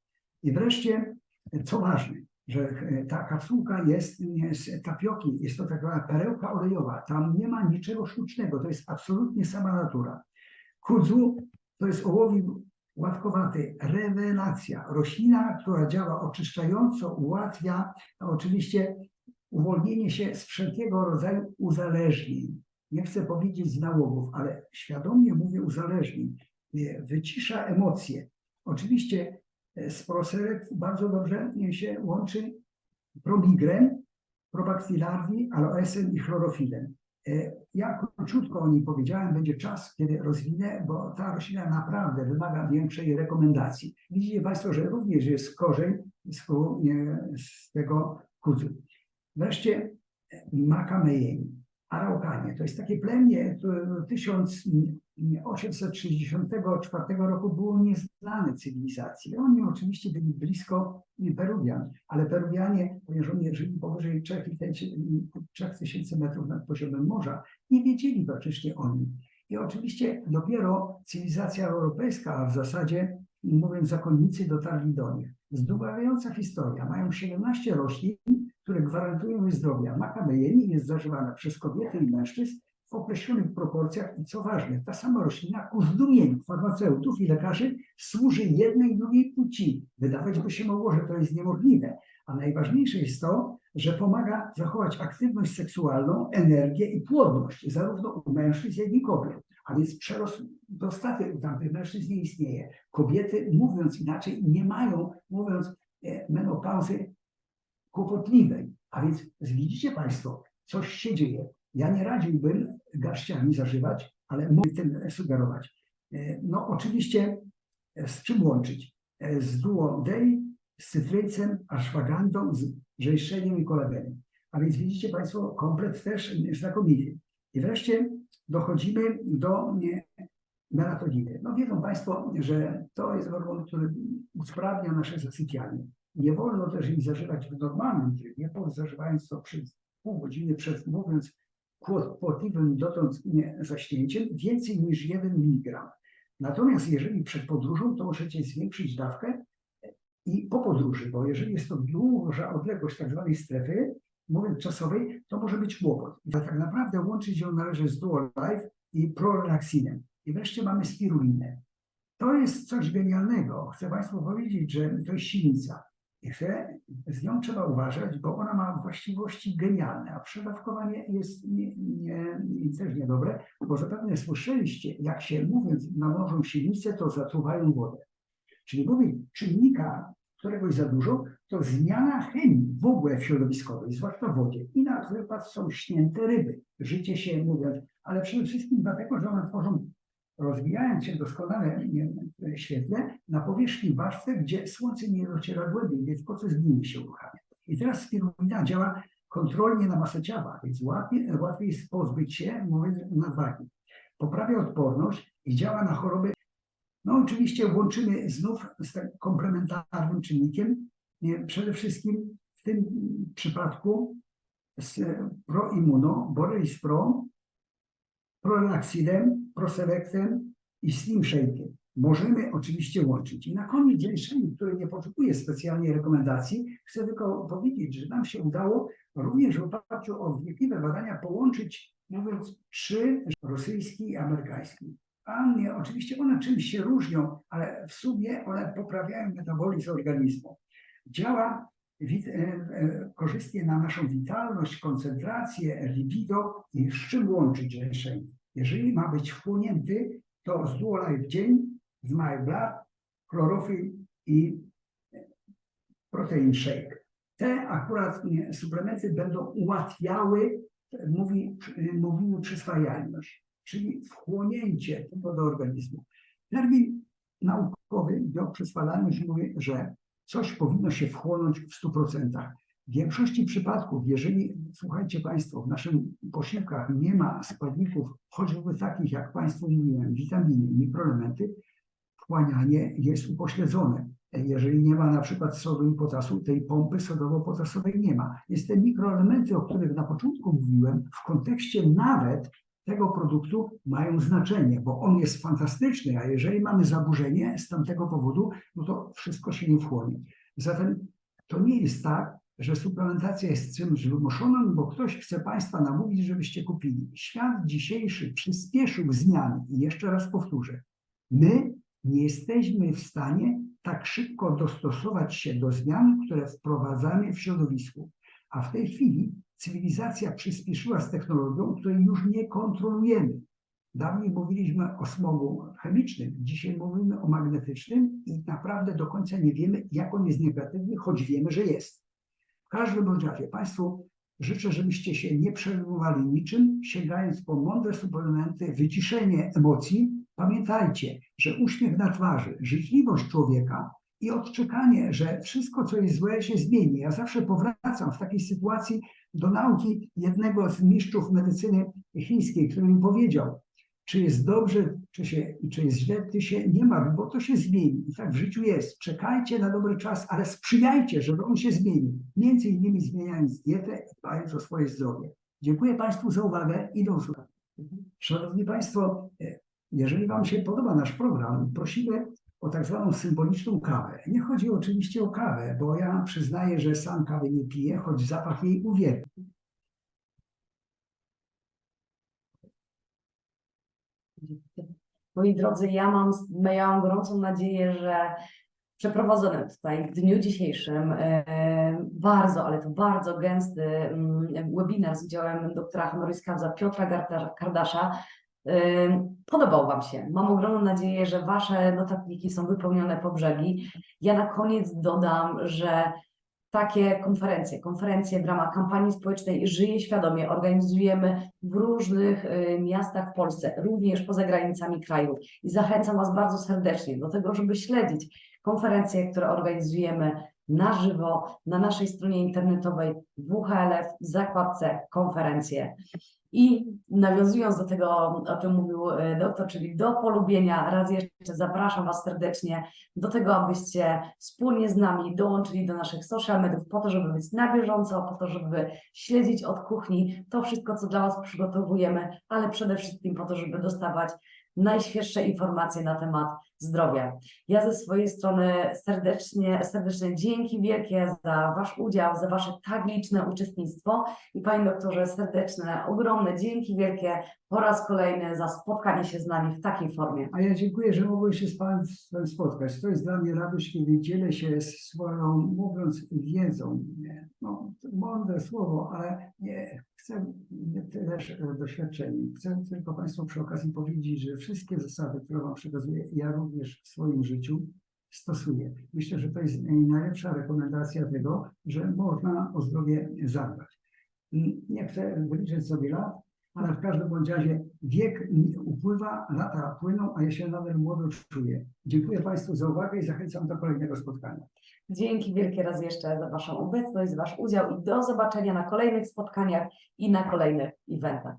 I wreszcie, co ważne, że ta kapsułka jest z tapioki, jest to taka perełka olejowa, tam nie ma niczego sztucznego, to jest absolutnie sama natura. Kudzu to jest ołowiec łatkowaty, rewelacja, roślina, która działa oczyszczająco, ułatwia oczywiście uwolnienie się z wszelkiego rodzaju uzależnień. Nie chcę powiedzieć z nałogów, ale świadomie mówię uzależnień, wycisza emocje. Oczywiście z Proselect bardzo dobrze się łączy Promigren, Probactylarni, aloesem i chlorofilem. Ja króciutko o nim powiedziałem, będzie czas, kiedy rozwinę, bo ta roślina naprawdę wymaga większej rekomendacji. Widzicie Państwo, że również jest korzeń z tego kudzu. Wreszcie Makamejeni, Araukanie. To jest takie plemię, które 1864 roku było nieznane cywilizacji. Oni oczywiście byli blisko Peruwian, ale Peruwianie, ponieważ oni żyli powyżej 3000 metrów nad poziomem morza, nie wiedzieli praktycznie o nim. I oczywiście dopiero cywilizacja europejska, a w zasadzie mówiąc zakonnicy, dotarli do nich. Zdumiewająca historia. Mają 17 roślin, które gwarantują zdrowia. Makamejeni jest zażywana przez kobiety i mężczyzn w określonych proporcjach i co ważne, ta sama roślina ku zdumieniu farmaceutów i lekarzy służy jednej i drugiej płci. Wydawać by się mogło, że to jest niemożliwe, a najważniejsze jest to, że pomaga zachować aktywność seksualną, energię i płodność zarówno u mężczyzn, jak i kobiet. A więc przerost prostaty u tamtych mężczyzn nie istnieje. Kobiety, mówiąc inaczej, nie mają, menopauzy kłopotliwej. A więc widzicie Państwo, coś się dzieje. Ja nie radziłbym garściami zażywać, ale mogę tym sugerować. No oczywiście z czym łączyć? Z Duo Day, z cytrycem, ashwagandą, z rzeszeniem i kolagenem. A więc widzicie Państwo, komplet też znakomity. I wreszcie dochodzimy do melatoniny. No wiedzą Państwo, że to jest hormon, który usprawnia nasze zasypianie. Nie wolno też jej zażywać w normalnym trybie, bo zażywając to przez pół godziny przed, mówiąc, kłopotliwym dotąd zaśnięciem, więcej niż 1 mg. Natomiast jeżeli przed podróżą, to możecie zwiększyć dawkę i po podróży, bo jeżeli jest to duża odległość tak zwanej strefy, mówiąc czasowej, to może być kłopot. I tak naprawdę łączyć ją należy z Duolife i Prorelaxinem. I wreszcie mamy spirulinę. To jest coś genialnego. Chcę Państwu powiedzieć, że to jest silnica. I z nią trzeba uważać, bo ona ma właściwości genialne, a przedawkowanie jest też niedobre, bo zapewne słyszeliście, jak się mówiąc namnożą silnice, to zatruwają wodę. Czyli mówię, czynnika któregoś za dużo, to zmiana chemii w ogóle w środowiskowej, zwłaszcza w wodzie. I na przykład są śnięte ryby, życie się mówiąc, ale przede wszystkim dlatego, że one tworzą, rozwijając się doskonale w świetle, na powierzchni warstwy, gdzie słońce nie dociera głębiej, więc proces gnienia się uruchamia. I teraz spirulina działa kontrolnie na masę ciała, więc łatwiej jest pozbyć się, mówiąc, nadwagi. Poprawia odporność i działa na choroby. No oczywiście łączymy znów z tak komplementarnym czynnikiem, przede wszystkim w tym przypadku z proimmuno, Borelis Pro, Prolaxidem, Proselektem i Slim Shake'iem. Możemy oczywiście łączyć. I na koniec leczenia, które nie potrzebuje specjalnej rekomendacji, chcę tylko powiedzieć, że nam się udało również w oparciu o wnikliwe badania połączyć, mówiąc, 3 rosyjski i amerykański. Oczywiście one czymś się różnią, ale w sumie one poprawiają metabolizm organizmu. Działa korzystnie na naszą witalność, koncentrację, libido i z czym łączyć leczenie. Jeżeli ma być wchłonięty, to z Duolife w dzień, z My Blood, chlorofil i protein shake. Te akurat suplementy będą ułatwiały, mówimy, przyswajalność, czyli wchłonięcie tego do organizmu. Termin naukowy bioprzyswajalność mówi, że coś powinno się wchłonąć w 100%. W większości przypadków, jeżeli, słuchajcie Państwo, w naszych posiłkach nie ma składników, choćby takich, jak Państwu mówiłem, witaminy, mikroelementy, wchłanianie jest upośledzone. Jeżeli nie ma na przykład sodu i potasu, tej pompy sodowo-potasowej nie ma. Jest te mikroelementy, o których na początku mówiłem, w kontekście nawet tego produktu mają znaczenie, bo on jest fantastyczny, a jeżeli mamy zaburzenie z tamtego powodu, no to wszystko się nie wchłonie. Zatem to nie jest tak, że suplementacja jest czymś wymuszonym, bo ktoś chce Państwa namówić, żebyście kupili. Świat dzisiejszy przyspieszył zmiany i jeszcze raz powtórzę, my nie jesteśmy w stanie tak szybko dostosować się do zmian, które wprowadzamy w środowisku. A w tej chwili cywilizacja przyspieszyła z technologią, której już nie kontrolujemy. Dawniej mówiliśmy o smogu chemicznym, dzisiaj mówimy o magnetycznym i naprawdę do końca nie wiemy, jak on jest negatywny, choć wiemy, że jest. W każdym razie Państwu życzę, żebyście się nie przejmowali niczym, sięgając po mądre suplementy, wyciszenie emocji. Pamiętajcie, że uśmiech na twarzy, życzliwość człowieka i odczekanie, że wszystko, co jest złe, się zmieni. Ja zawsze powracam w takiej sytuacji do nauki jednego z mistrzów medycyny chińskiej, który mi powiedział, czy jest dobrze, czy jest źle, ty się nie martw, bo to się zmieni. I tak w życiu jest. Czekajcie na dobry czas, ale sprzyjajcie, żeby on się zmienił. Między innymi zmieniając dietę i dbając o swoje zdrowie. Dziękuję Państwu za uwagę i do usłyszenia. Szanowni Państwo, jeżeli Wam się podoba nasz program, prosimy o tak zwaną symboliczną kawę. Nie chodzi oczywiście o kawę, bo ja przyznaję, że sam kawy nie piję, choć zapach jej uwielbiam. Moi drodzy, ja miałam gorącą nadzieję, że przeprowadzony tutaj w dniu dzisiejszym bardzo, ale to bardzo gęsty webinar z udziałem doktora honoris causa Piotra Kardasza podobał Wam się. Mam ogromną nadzieję, że Wasze notatniki są wypełnione po brzegi. Ja na koniec dodam, że takie konferencje w ramach kampanii społecznej Żyję Świadomie organizujemy w różnych miastach w Polsce, również poza granicami kraju. I zachęcam Was bardzo serdecznie do tego, żeby śledzić konferencje, które organizujemy na żywo na naszej stronie internetowej WHLF w zakładce konferencje. I nawiązując do tego, o czym mówił doktor, czyli do polubienia, raz jeszcze zapraszam Was serdecznie do tego, abyście wspólnie z nami dołączyli do naszych social mediów po to, żeby być na bieżąco, po to, żeby śledzić od kuchni to wszystko, co dla Was przygotowujemy, ale przede wszystkim po to, żeby dostawać najświeższe informacje na temat zdrowia. Ja ze swojej strony serdeczne dzięki wielkie za Wasz udział, za Wasze tak liczne uczestnictwo i Panie doktorze serdeczne, ogromne dzięki wielkie po raz kolejny za spotkanie się z nami w takiej formie. A ja dziękuję, że mogłem się z Panem spotkać. To jest dla mnie radość, kiedy dzielę się swoją, mówiąc, wiedzą. No, mądre słowo, ale nie chcę też doświadczeniem. Chcę tylko Państwu przy okazji powiedzieć, że wszystkie zasady, które Wam przekazuję, ja również w swoim życiu stosuje. Myślę, że to jest najlepsza rekomendacja tego, że można o zdrowie zadbać. I nie chcę wyliczyć sobie lat, ale w każdym bądź razie wiek upływa, lata płyną, a ja się nadal młodo czuję. Dziękuję Państwu za uwagę i zachęcam do kolejnego spotkania. Dzięki wielkie raz jeszcze za Waszą obecność, za Wasz udział i do zobaczenia na kolejnych spotkaniach i na kolejnych eventach.